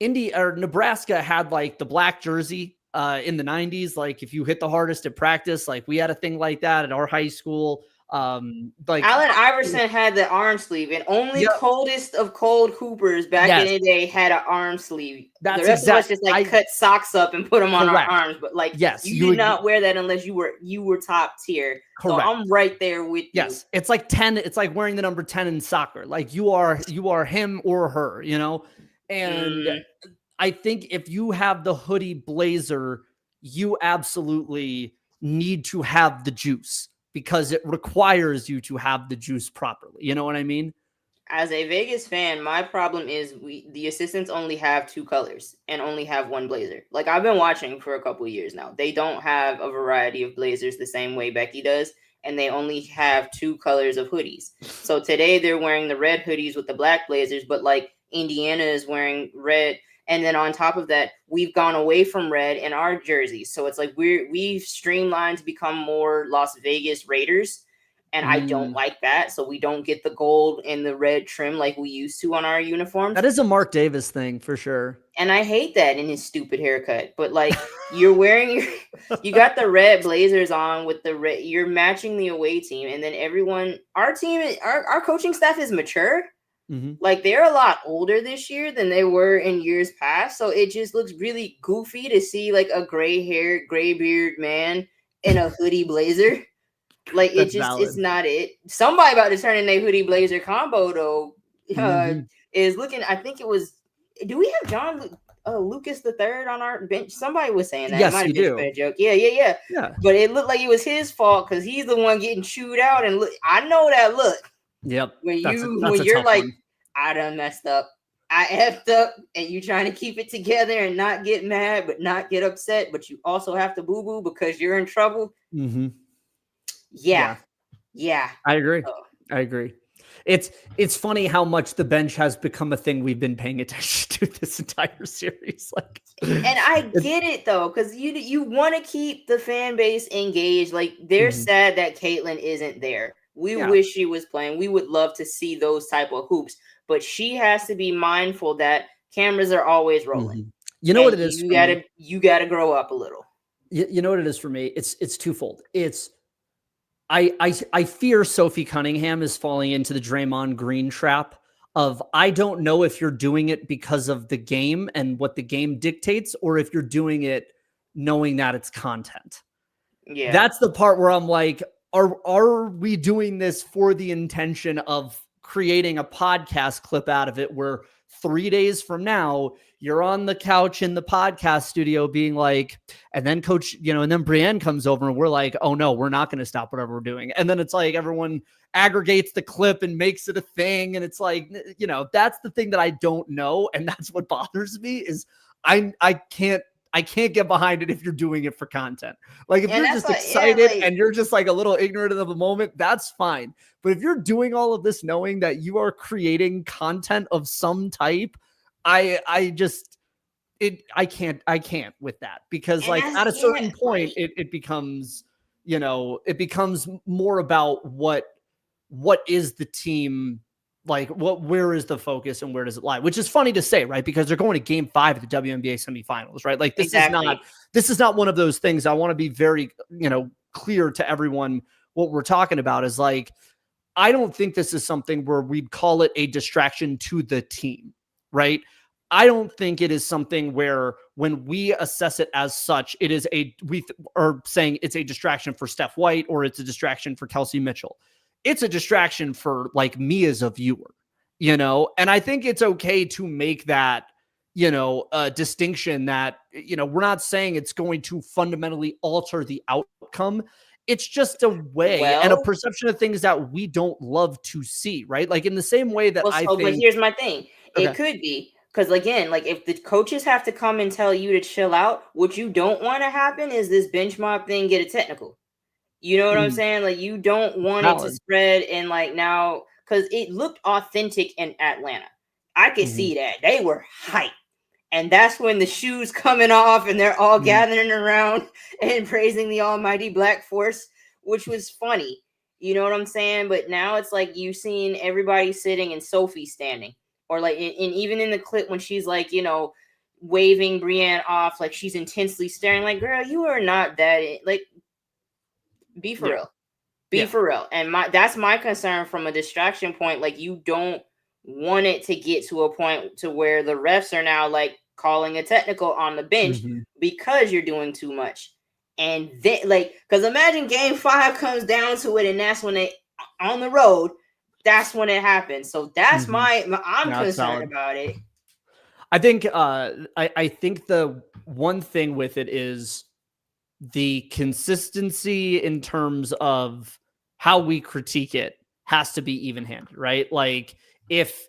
Nebraska had, like, the black jersey in the 90s. Like, if you hit the hardest at practice, like, we had a thing like that at our high school. Like, Allen Iverson had the arm sleeve, and only coldest of cold hoopers back in the day had an arm sleeve. That's the rest of us just, like, cut socks up and put them on our arms. But, like, you did not wear that unless you were top tier. Correct. So I'm right there with you. Yes, it's like 10. It's like wearing the number 10 in soccer. Like, you are him or her, you know. And I think if you have the hoodie blazer, you absolutely need to have the juice, because it requires you to have the juice properly. You know what I mean? As a Vegas fan, my problem is the assistants only have two colors and only have one blazer. Like, I've been watching for a couple of years now. They don't have a variety of blazers the same way Becky does, and they only have two colors of hoodies. So today they're wearing the red hoodies with the black blazers, but, like, Indiana is wearing red. And then on top of that, we've gone away from red in our jerseys. So it's like we've streamlined to become more Las Vegas Raiders. And I don't like that. So we don't get the gold and the red trim like we used to on our uniforms. That is a Mark Davis thing for sure. And I hate that in his stupid haircut. But, like, you're wearing you got the red blazers on with the red. You're matching the away team. And then our coaching staff is mature. Like, they're a lot older this year than they were in years past. So it just looks really goofy to see like a gray-haired, gray-beard man in a hoodie blazer. Like, it's not it. Somebody about to turn in a hoodie blazer combo though. Is looking. I think it was. Do we have John Lucas III on our bench? Somebody was saying that. Yes, it might you have been a joke. Yeah. But it looked like it was his fault because he's the one getting chewed out. And look, I know that look. Yep. When you're like, I done messed up. I effed up, and you trying to keep it together and not get mad, but not get upset. But you also have to boo boo because you're in trouble. Yeah. I agree. It's funny how much the bench has become a thing we've been paying attention to this entire series. Like, and I get it though, because you want to keep the fan base engaged. Like, they're sad that Caitlyn isn't there. We wish she was playing. We would love to see those type of hoops, but she has to be mindful that cameras are always rolling. You know what it is? You gotta grow up a little. You know what it is for me? It's twofold. I fear Sophie Cunningham is falling into the Draymond Green trap of, I don't know if you're doing it because of the game and what the game dictates, or if you're doing it knowing that it's content. Yeah. That's the part where I'm like, are we doing this for the intention of creating a podcast clip out of it where 3 days from now you're on the couch in the podcast studio being like, and then coach, and then Brienne comes over and we're like, oh no, we're not going to stop whatever we're doing. And then it's like everyone aggregates the clip and makes it a thing. And it's like, that's the thing that I don't know. And that's what bothers me is I can't get behind it if you're doing it for content. Like, if you're just excited and you're just like a little ignorant of the moment, that's fine. But if you're doing all of this knowing that you are creating content of some type, I can't with that, because like at a certain point it becomes, it becomes more about what is the team, like where is the focus and where does it lie, which is funny to say, right? Because they're going to game 5 of the WNBA semifinals, right? Like, this is not one of those things. I want to be very, clear to everyone what we're talking about is like, I don't think this is something where we'd call it a distraction to the team, right? I don't think it is something where when we assess it as such, it is we are saying it's a distraction for Steph White or it's a distraction for Kelsey Mitchell. It's a distraction for like me as a viewer, and I think it's okay to make that, a distinction that, we're not saying it's going to fundamentally alter the outcome. It's just a way and a perception of things that we don't love to see, right? Like, in the same way that but here's my thing. Okay. It could be, because again, like, if the coaches have to come and tell you to chill out, what you don't want to happen is this bench mob thing get a technical. You know what I'm saying? Like, you don't want it to spread and like now, because it looked authentic in Atlanta. I could see that. They were hyped. And that's when the shoes coming off and they're all gathering around and praising the almighty Black Force, which was funny. You know what I'm saying? But now it's like you seen everybody sitting and Sophie standing. Or like, and even in the clip when she's like, waving Brienne off, like she's intensely staring, like, girl, you are not that, like, be for real. Be for real. And that's my concern from a distraction point. Like, you don't want it to get to a point to where the refs are now like calling a technical on the bench because you're doing too much. And then, like, because imagine game 5 comes down to it and that's when they on the road, that's when it happens. So that's I'm concerned about it. I think I think the one thing with it is the consistency in terms of how we critique it has to be even-handed, right? Like, if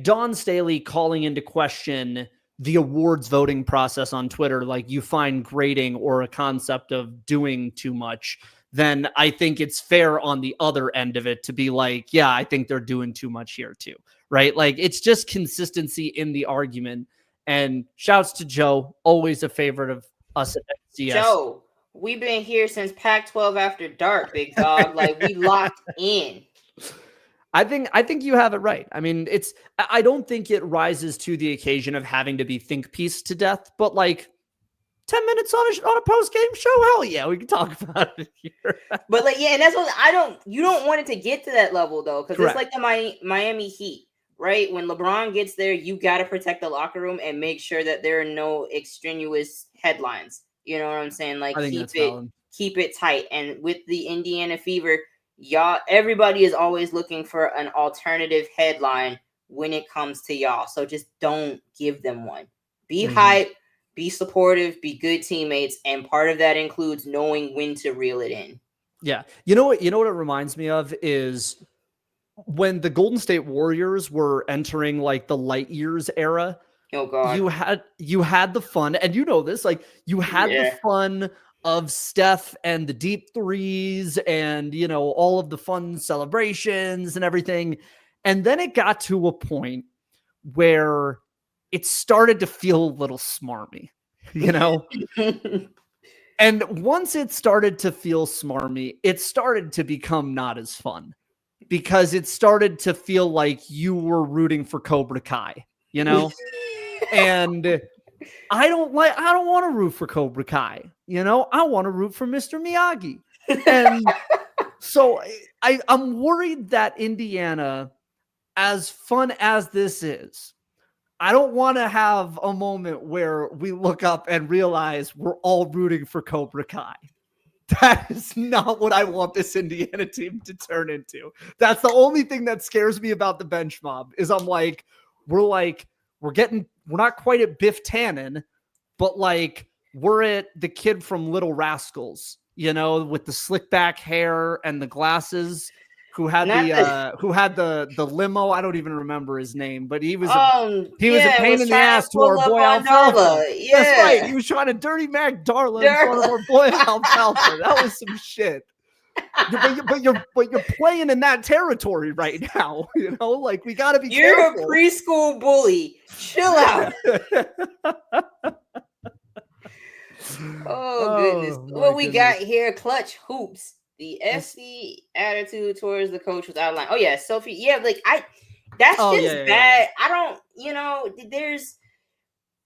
Dawn Staley calling into question the awards voting process on Twitter, like, you find grading or a concept of doing too much, then I think it's fair on the other end of it to be like, yeah, I think they're doing too much here too, right? Like, it's just consistency in the argument. And shouts to Joe, always a favorite of us at FCS. Joe, we've been here since Pac-12 After Dark, big dog. Like, we locked in. I think you have it right. I mean, I don't think it rises to the occasion of having to be think piece to death, but like 10 minutes on a post-game show, hell yeah, we can talk about it here. But like, yeah, and that's what you don't want it to get to that level though, because it's like the Miami Heat. right? When LeBron gets there, you got to protect the locker room and make sure that there are no extraneous headlines. You know what I'm saying? Like I think that's valid. keep it tight. And with the Indiana Fever, y'all, everybody is always looking for an alternative headline when it comes to y'all. So just don't give them one. Be hype, be supportive, be good teammates, and part of that includes knowing when to reel it in. Yeah. You know what it reminds me of is when the Golden State Warriors were entering like the light years era. Oh God. You had the fun, and you know this, like you had the fun of Steph and the deep threes and, you know, all of the fun celebrations and everything. And then it got to a point where it started to feel a little smarmy, you know? And once it started to feel smarmy, it started to become not as fun because it started to feel like you were rooting for Cobra Kai, you know? And I don't want to root for Cobra Kai, you know? I want to root for Mr. Miyagi. And so I'm worried that Indiana, as fun as this is, I don't want to have a moment where we look up and realize we're all rooting for Cobra Kai. That is not what I want this Indiana team to turn into. That's the only thing that scares me about the bench mob is we're not quite at Biff Tannen, but like we're at the kid from Little Rascals, you know, with the slick back hair and the glasses, who had the limo. I don't even remember his name, but he was a pain in the ass to our boy Alfalfa. Yeah. That's right. He was trying to dirty Mac Darla in front of our boy Alfalfa. That was some shit. But you're playing in that territory right now. You know, like we gotta be careful. You're a preschool bully. Chill out. Oh goodness. What we got here, Clutch Hoops. The SC attitude towards the coach was outlined. Oh yeah, Sophie. Yeah, like that's just bad. I don't, you know, there's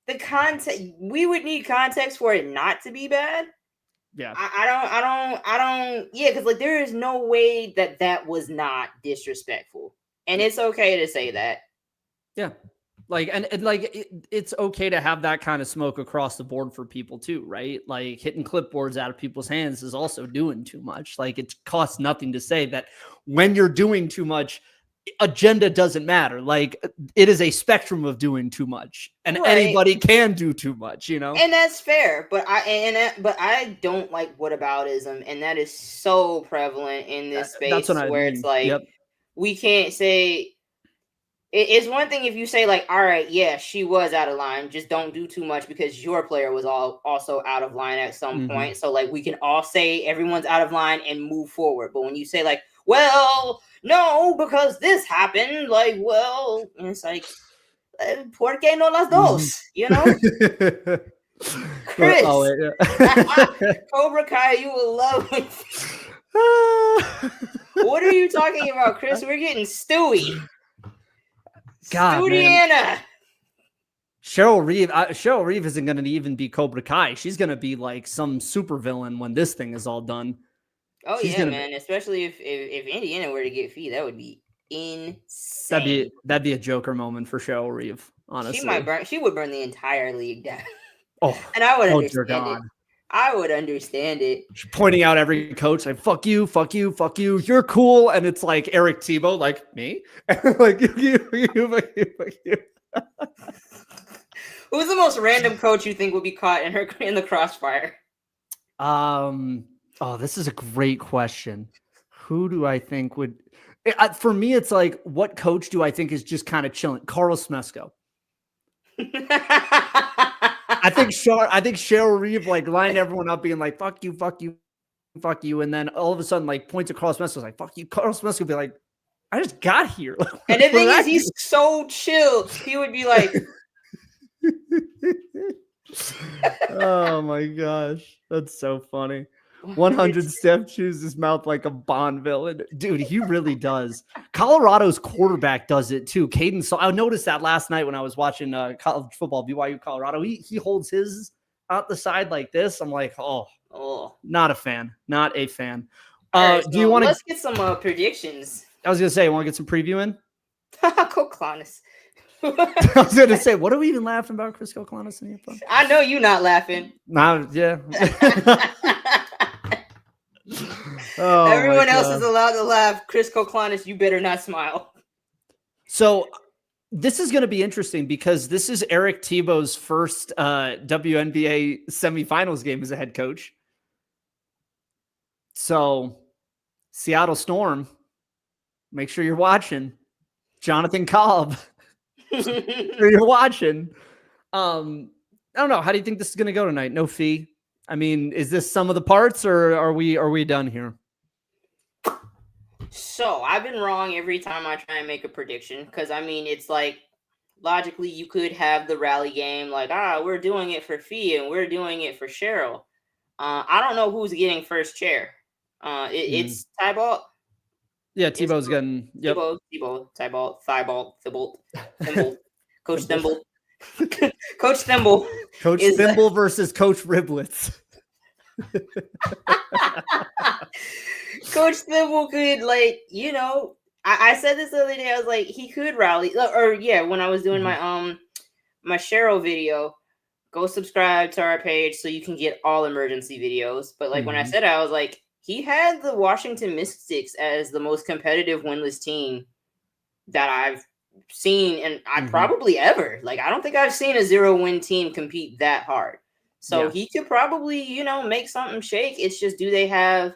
the context. We would need context for it not to be bad. Yeah. I don't. Yeah, because like there is no way that was not disrespectful, and it's okay to say that. Yeah. Like, and like, it's okay to have that kind of smoke across the board for people too, right? Like hitting clipboards out of people's hands is also doing too much. Like it costs nothing to say that when you're doing too much, agenda doesn't matter. Like it is a spectrum of doing too much, and anybody can do too much, you know? And that's fair, but I don't like whataboutism, and that is so prevalent in this space it's like, we can't say. It's one thing if you say like, all right, yeah, she was out of line. Just don't do too much because your player was also out of line at some point. So like we can all say everyone's out of line and move forward. But when you say like, well, no, because this happened, like, well, it's like, ¿por qué no las dos? You know? Chris, Cobra Kai, you will love it. What are you talking about, Chris? We're getting Stewie. God, Studiana. Cheryl Reeve isn't going to even be Cobra Kai. She's going to be like some super villain when this thing is all done. Oh yeah, man. Especially if Indiana were to get Fee, that would be insane. That'd be a Joker moment for Cheryl Reeve. Honestly, she would burn the entire league down. Oh, and I would understand it. I would understand it. She's pointing out every coach like, fuck you, fuck you, fuck you. You're cool. And it's like Eric Tebow, like me. Like you, fuck you. Who's the most random coach you think would be caught in the crossfire? This is a great question. Who do I think would for me, it's like, what coach do I think is just kind of chilling? Carlos Smesco. I think Cheryl Reeve like lined everyone up being like, fuck you, fuck you, fuck you. And then all of a sudden, like points across Smesco like, fuck you. Carlos Smesco would be like, I just got here. And the thing is, he's so chill. He would be like, oh my gosh. That's so funny. 100 Steph chews his mouth like a Bond villain. Dude, he really does. Colorado's quarterback does it too. Caden, so I noticed that last night when I was watching college football, BYU Colorado. He holds his out the side like this. I'm like, oh, not a fan. Not a fan. Right, do you want to let's get some predictions? I was gonna say, want to get some preview in? Koklanis. I was going to say, what are we even laughing about, Chris Koklanis? I know you not laughing. Nah, yeah. Everyone else is allowed to laugh. Chris Koklanis, you better not smile. So this is going to be interesting because this is Eric Tebow's first WNBA semifinals game as a head coach. So Seattle Storm, make sure you're watching. Jonathan Cobb, make sure you're watching. I don't know. How do you think this is going to go tonight? No fee. I mean, is this some of the parts, or are we done here? So I've been wrong every time I try and make a prediction because I mean it's like logically you could have the rally game like we're doing it for Fee and we're doing it for Cheryl. I don't know who's getting first chair. It's Thibault. Yeah, Tebow's getting Thibault, Thibault, Coach Thimble. Coach Thimble. Coach Thimble versus Coach Riblets. Coach Thimble could, like, I said this the other day. I was like, he could rally, when I was doing my Cheryl video. Go subscribe to our page so you can get all emergency videos. But like when I said it, I was like, he had the Washington Mystics as the most competitive winless team that I've seen, and I probably ever. Like, I don't think I've seen a 0-win team compete that hard. So he could probably, make something shake. It's just, do they have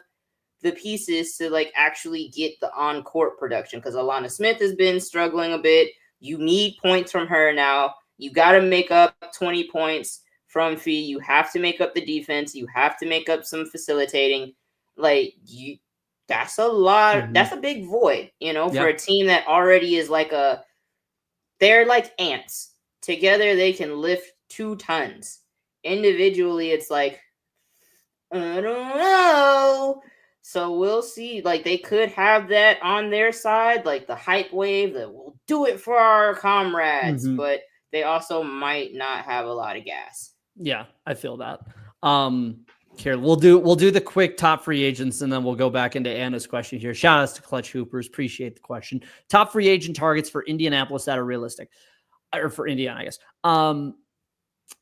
the pieces to like actually get the on-court production? Because Alana Smith has been struggling a bit. You need points from her now. You got to make up 20 points from Fee. You have to make up the defense. You have to make up some facilitating. Like, that's a lot. That's a big void, for a team that already is like they're like ants. Together, they can lift 2 tons. Individually, it's like, I don't know. So we'll see. Like, they could have that on their side, like the hype wave that will do it for our comrades, but they also might not have a lot of gas. Yeah, I feel that. Here, we'll do the quick top free agents, and then we'll go back into Anna's question here. Shout outs to Clutch Hoopers. Appreciate the question. Top free agent targets for Indianapolis that are realistic. Or for Indiana, I guess.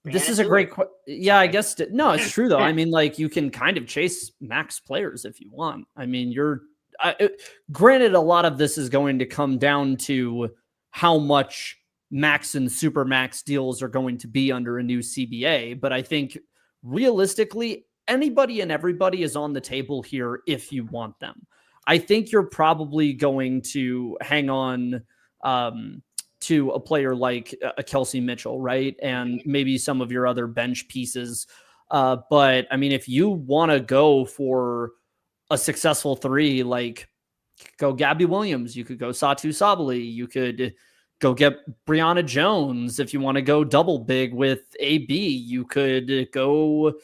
This is a great question. Yeah, I guess. No, it's true, though. I mean, like, you can kind of chase max players if you want. I mean, granted, a lot of this is going to come down to how much max and super max deals are going to be under a new CBA. But I think realistically, anybody and everybody is on the table here if you want them. I think you're probably going to hang on to a player like a Kelsey Mitchell, right? And maybe some of your other bench pieces. But I mean, if you want to go for a successful 3, like, go Gabby Williams, you could go Satu Sabali, you could go get Brianna Jones. If you want to go double big with AB, you could go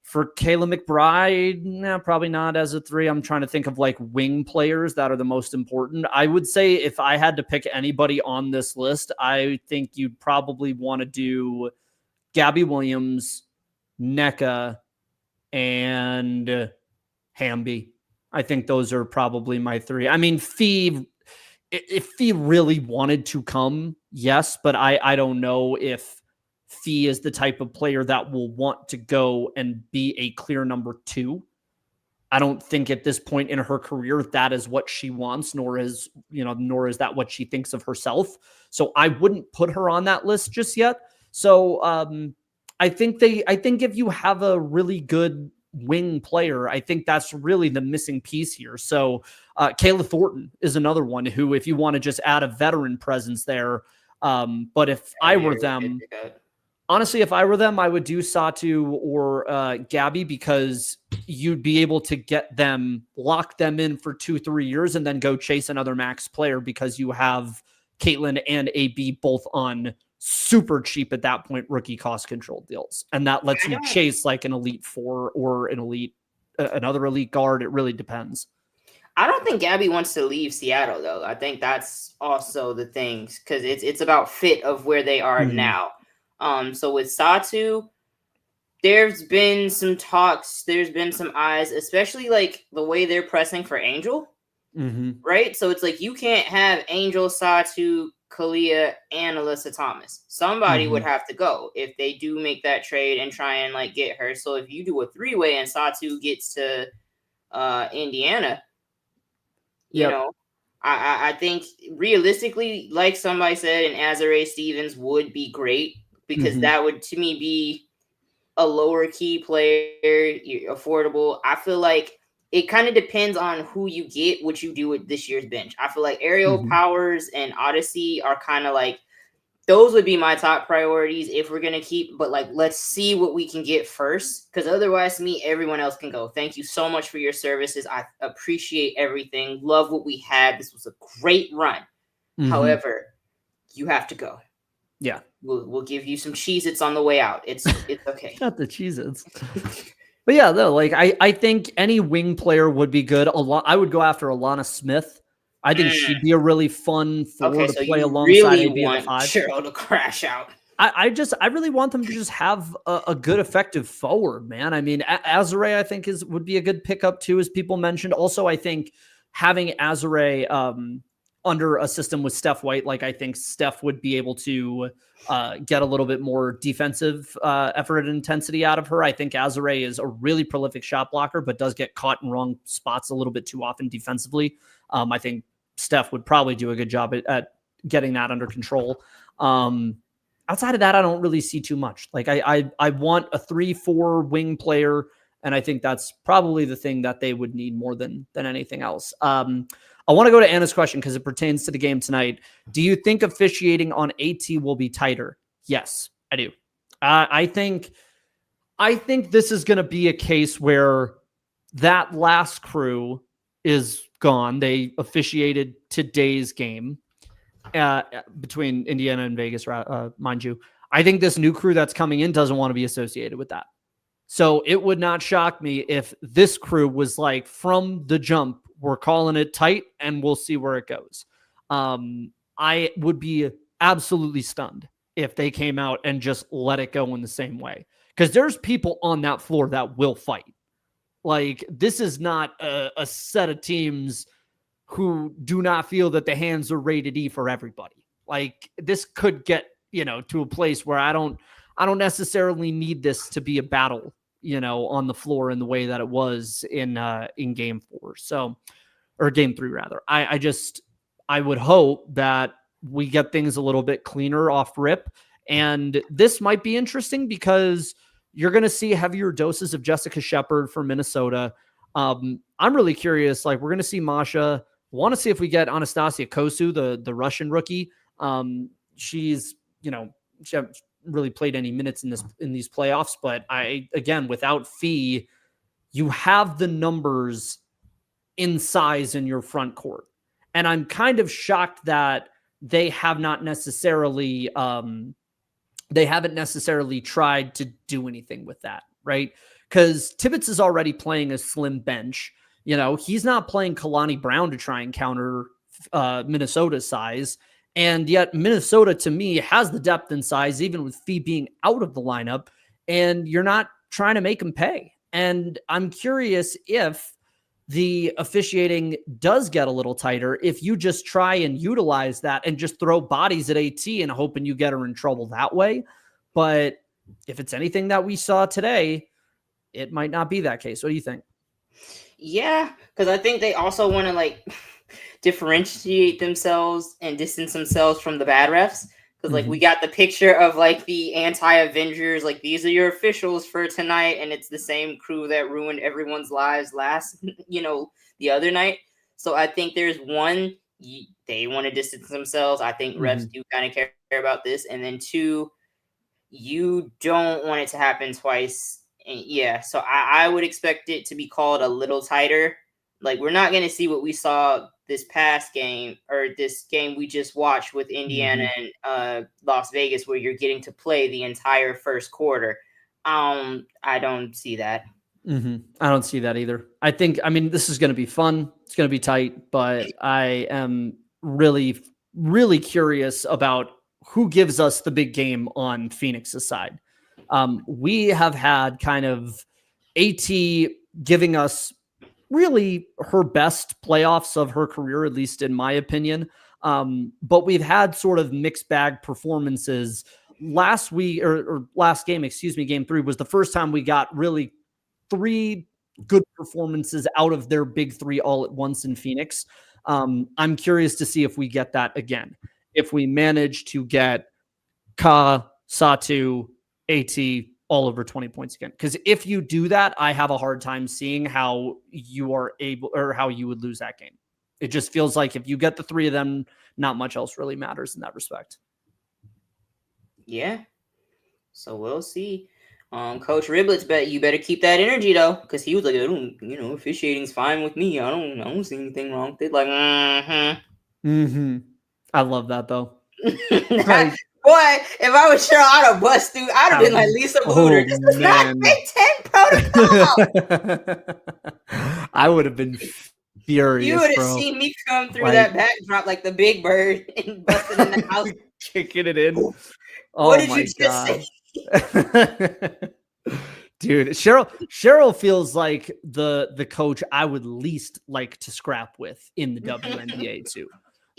for Kayla McBride. Nah, probably not as a 3. I'm trying to think of like wing players that are the most important. I would say if I had to pick anybody on this list, I think you'd probably want to do Gabby Williams, NECA, and Hamby. I think those are probably my 3. I mean, Fee, if Fee really wanted to come, yes, but I don't know if Fee is the type of player that will want to go and be a clear number 2. I don't think at this point in her career that is what she wants, nor is that what she thinks of herself. So I wouldn't put her on that list just yet. So I think if you have a really good wing player, I think that's really the missing piece here. So Kayla Thornton is another one who, if you want to just add a veteran presence there, but if I were them, honestly, if I were them, I would do Satu or Gabby, because you'd be able to get them, lock them in for 2-3 years, and then go chase another max player because you have Caitlin and AB both on super cheap at that point rookie cost control deals, and that lets you chase like an elite 4 or another elite guard. It really depends. I don't think Gabby wants to leave Seattle, though. I think that's also the thing, because it's about fit of where they are now. So with Satu, there's been some talks, there's been some eyes, especially like the way they're pressing for Angel. right? So it's like you can't have Angel, Satu, Kalia, and Alyssa Thomas. Somebody would have to go if they do make that trade and try and like get her. So if you do a 3-way and Satu gets to Indiana, you know, I think realistically, like somebody said, an Azare Stevens would be great because that would to me be a lower key player, affordable. I feel like it kind of depends on who you get, what you do with this year's bench. I feel like Aerial Powers and Odyssey are kind of like, those would be my top priorities if we're going to keep, but like, let's see what we can get first. Because otherwise, to me, everyone else can go. Thank you so much for your services. I appreciate everything. Love what we had. This was a great run. However, you have to go. Yeah. We'll give you some Cheez-Its on the way out. It's okay. Not the Cheez-Its. But yeah, though, like I think any wing player would be good. I would go after Alana Smith. I think she'd be a really fun forward to play alongside AB at the 5. Cheryl to crash out. I really want them to just have a good, effective forward, man. I mean, Azare, I think would be a good pickup too, as people mentioned. Also, I think having Azare under a system with Steph White, like I think Steph would be able to get a little bit more defensive effort and intensity out of her. I think Azare is a really prolific shot blocker, but does get caught in wrong spots a little bit too often defensively. I think Steph would probably do a good job at getting that under control. Outside of that, I don't really see too much. Like I want a 3-4 wing player, and I think that's probably the thing that they would need more than anything else. I want to go to Anna's question because it pertains to the game tonight. Do you think officiating on AT will be tighter? Yes, I do. I think this is going to be a case where that last crew is gone. They officiated today's game between Indiana and Vegas, mind you. I think this new crew that's coming in doesn't want to be associated with that. So it would not shock me if this crew was like, from the jump, we're calling it tight and we'll see where it goes. I would be absolutely stunned if they came out and just let it go in the same way. Because there's people on that floor that will fight. Like, this is not a set of teams who do not feel that the hands are rated E for everybody. Like, this could get, to a place where I don't necessarily need this to be a battle, on the floor in the way that it was in game 4. So, or game 3 rather. I would hope that we get things a little bit cleaner off rip. And this might be interesting because you're going to see heavier doses of Jessica Shepard for Minnesota. I'm really curious. Like, we're going to see Masha. Want to see if we get Anastasia Kosu, the Russian rookie. She's, she hasn't really played any minutes in these playoffs, but again, without Fee, you have the numbers in size in your front court. And I'm kind of shocked that they haven't necessarily tried to do anything with that, right? Because Tibbetts is already playing a slim bench. He's not playing Kalani Brown to try and counter Minnesota's size. And yet Minnesota, to me, has the depth and size, even with Fee being out of the lineup, and you're not trying to make him pay. And I'm curious if the officiating does get a little tighter, if you just try and utilize that and just throw bodies at AT and hoping you get her in trouble that way. But if it's anything that we saw today, it might not be that case. What do you think? Yeah, because I think they also want to differentiate themselves and distance themselves from the bad refs. Because we got the picture of the anti-Avengers, these are your officials for tonight, and it's the same crew that ruined everyone's lives last, the other night. So I think there's one, they want to distance themselves. I think refs do kind of care about this, and then 2, you don't want it to happen twice. And yeah, so I would expect it to be called a little tighter. We're not going to see what we saw this past game or this game we just watched with Indiana and Las Vegas, where you're getting to play the entire first quarter. I don't see that. I don't see that either. This is going to be fun. It's going to be tight, but I am really, really curious about who gives us the big game on Phoenix's side. We have had kind of AT giving us really her best playoffs of her career, at least in my opinion. But we've had sort of mixed bag performances. Last week or last game, game 3 was the first time we got really 3 good performances out of their big 3 all at once in Phoenix. I'm curious to see if we get that again. If we manage to get Ka, Satu, AT all over 20 points again. Because if you do that, I have a hard time seeing how you are able or how you would lose that game. It just feels like if you get the 3 of them, not much else really matters in that respect. Yeah. So we'll see. Coach Riblets, you better keep that energy though, because he was like, officiating's fine with me. I don't see anything wrong with it. Like, I love that though. Like, boy, if I was Cheryl, I'd have bust through. I'd have been like Lisa Luder. This is not Big Ten protocol. I would have been furious. You would have seen me come through that backdrop like the Big Bird and busting in the house, kicking it in. What did you just say? Dude, Cheryl feels like the coach I would least like to scrap with in the WNBA too.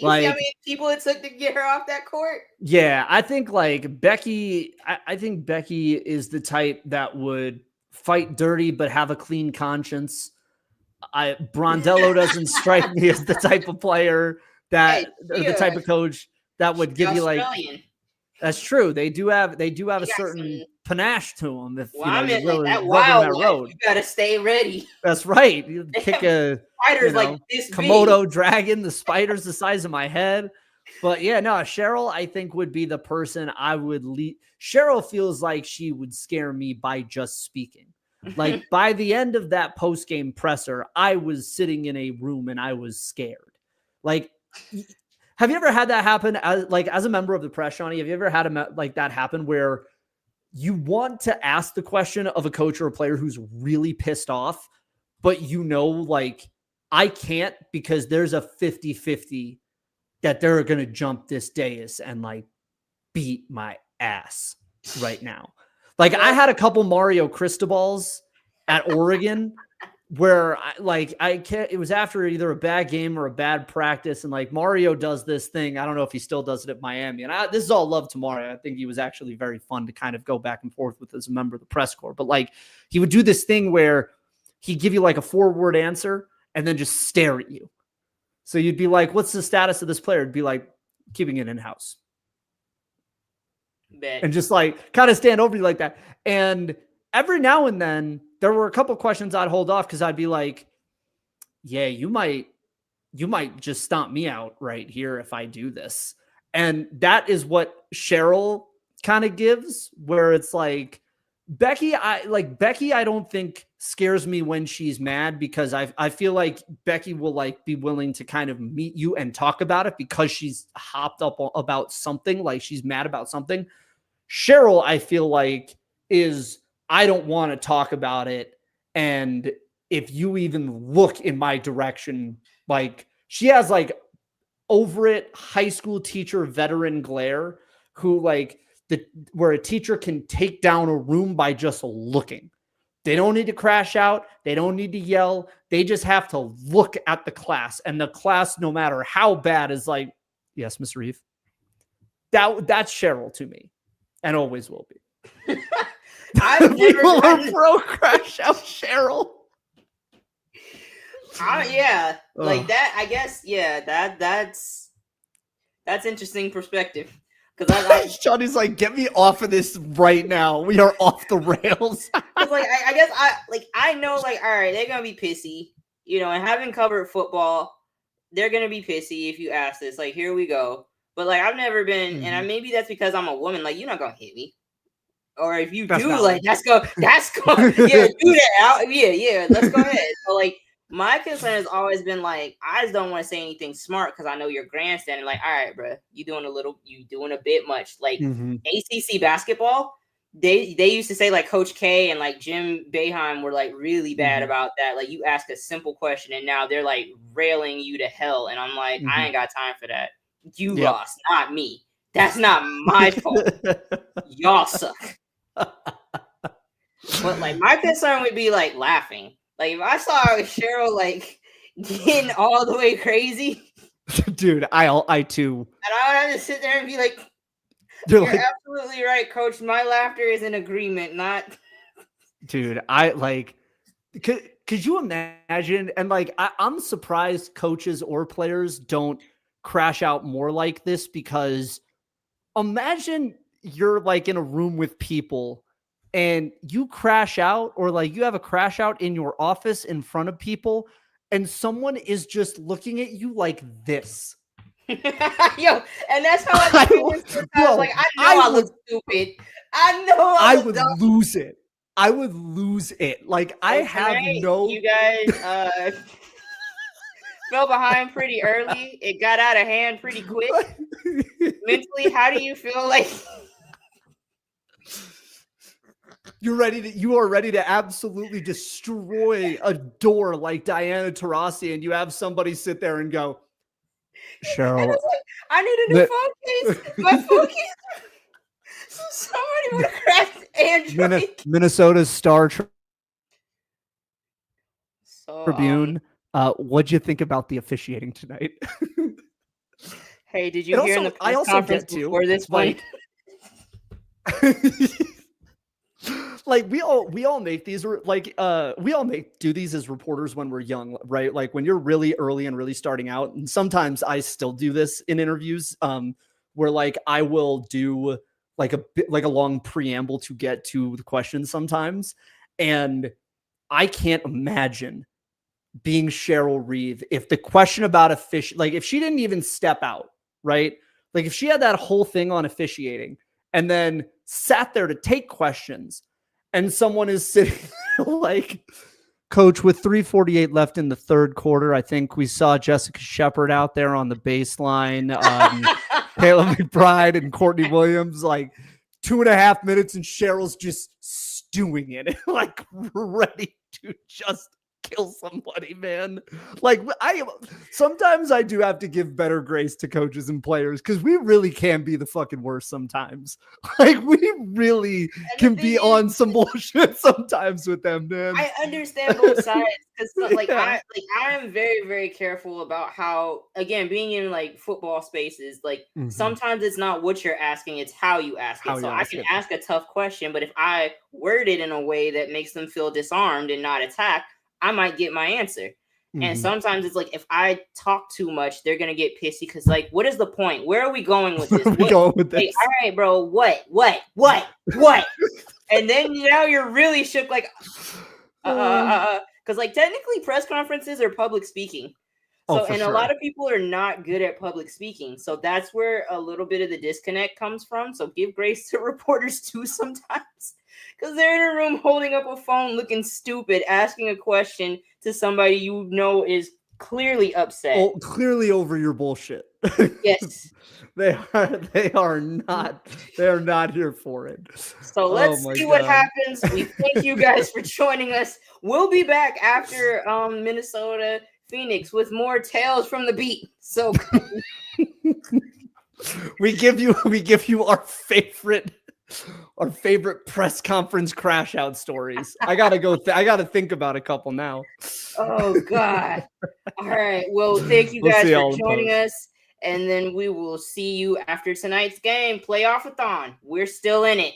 Like, see how many people it took to get her off that court? Yeah, I think like Becky. I think Becky is the type that would fight dirty but have a clean conscience. Brondello doesn't strike me as the type of player that the type of coach that would give you like. That's true. They do have a certain panache to them. If really that wild that road, you gotta stay ready. That's right. You kick a spiders like this Komodo big. dragon. The spider's the size of my head. But yeah, no, Cheryl I think would be the person I would lead. Cheryl feels like she would scare me by just speaking. Like by the end of that post-game presser, I was sitting in a room and I was scared. Like. Have you ever had that happen as a member of the press, Shawnee? Have you ever had like that happen where you want to ask the question of a coach or a player who's really pissed off, but like I can't because there's a 50-50 that they're going to jump this dais and like beat my ass right now. Like I had a couple Mario Cristobals at Oregon where I can't, it was after either a bad game or a bad practice. And like Mario does this thing. I don't know if he still does it at Miami. And this is all love to Mario. I think he was actually very fun to kind of go back and forth with as a member of the press corps. But like he would do this thing where he'd give you like a 4-word answer and then just stare at you. So you'd be like, what's the status of this player? It'd be like keeping it in-house. And just like kind of stand over you like that. And every now and then there were a couple questions I'd hold off because I'd be like, yeah, you might just stomp me out right here if I do this. And that is what Cheryl kind of gives, where it's like Becky, I don't think scares me when she's mad because I feel like Becky will like be willing to kind of meet you and talk about it because she's hopped up about something, like she's mad about something. Cheryl, I feel like is I don't want to talk about it. And if you even look in my direction, like she has like over it high school teacher veteran glare who like where a teacher can take down a room by just looking. They don't need to crash out. They don't need to yell. They just have to look at the class, and the class, no matter how bad, is like, yes, Miss Reeve. That's Cheryl to me, and always will be. I've never gotten pro crash out Cheryl. Like that. I guess that's interesting perspective. Because Johnny's like, get me off of this right now. We are off the rails. Because I know all right, they're gonna be pissy, and having covered football, they're gonna be pissy if you ask this. Like, here we go. But like, I've never been, and maybe that's because I'm a woman. Like, you're not gonna hit me. Or if you do, like, that's go, do that. Yeah, let's go ahead. So, like, my concern has always been, like, I just don't want to say anything smart because I know you're grandstanding. Like, all right, bro, you doing a bit much. Like, ACC basketball, they used to say, like, Coach K and, like, Jim Boeheim were, like, really bad about that. Like, you ask a simple question, and now they're, like, railing you to hell. And I'm like, I ain't got time for that. You lost, not me. That's not my fault. Y'all suck. But like my concern would be like laughing Like if I saw Cheryl like getting all the way crazy, dude, I too. and I would have to sit there and be like, You're "You're like, absolutely right, Coach. My laughter is in agreement, not." dude, I like. Could you imagine? And like, I'm surprised coaches or players don't crash out more like this, because imagine you're like in a room with people and you crash out, or like you have a crash out in your office in front of people, and someone is just looking at you like this. Yo, and that's how I was like, I look stupid. I know I look would dumb. lose it. I would lose it. Like I have no. You guys fell behind pretty early. It got out of hand pretty quick. Mentally, how do you feel like you are ready to absolutely destroy a door like Diana Taurasi, and you have somebody sit there and go, Cheryl, like, I need a new phone case. My phone case. Somebody would have cracked Android. Minnesota's Star Tribune. What'd you think about the officiating tonight? Hey, did you hear in the press conference before this one? Like we all make these, like we all do these as reporters when we're young, right? Like when you're really early and really starting out, and sometimes I still do this in interviews, where like I will do like a long preamble to get to the question sometimes, and I can't imagine being Cheryl Reeve if the question about like if she didn't even step out, right? Like if she had that whole thing on officiating and then sat there to take questions, and someone is sitting like, Coach, with 3:48 left in the third quarter, I think we saw Jessica Shepard out there on the baseline, Kayla McBride and Courtney Williams, like 2.5 minutes, and Cheryl's just stewing in it, like ready to just kill somebody, man. Like sometimes I do have to give better grace to coaches and players, because we really can be the fucking worst sometimes. Like we really can be on some bullshit sometimes with them, man. I understand both sides, because I am very, very careful about how, again, being in like football spaces, like sometimes it's not what you're asking, it's how you ask it. So I can ask a tough question, but if I word it in a way that makes them feel disarmed and not attacked, I might get my answer. And sometimes it's like, if I talk too much, they're going to get pissy, because like, what is the point? Where are we going with this? Hey, all right, bro, what? And then now you're really shook, like, because like technically press conferences are public speaking. So, a lot of people are not good at public speaking. So that's where a little bit of the disconnect comes from. So give grace to reporters too sometimes, because they're in a room holding up a phone looking stupid, asking a question to somebody you know is clearly upset. Oh, clearly over your bullshit. Yes. They are not here for it. So let's see what happens. We thank you guys for joining us. We'll be back after Minnesota Phoenix with more tales from the beat. So we give you our favorite press conference crash out stories. I gotta think about a couple now. Oh God. All right. Well, thank you guys for joining us. And then we will see you after tonight's game. Playoff-a-thon. We're still in it.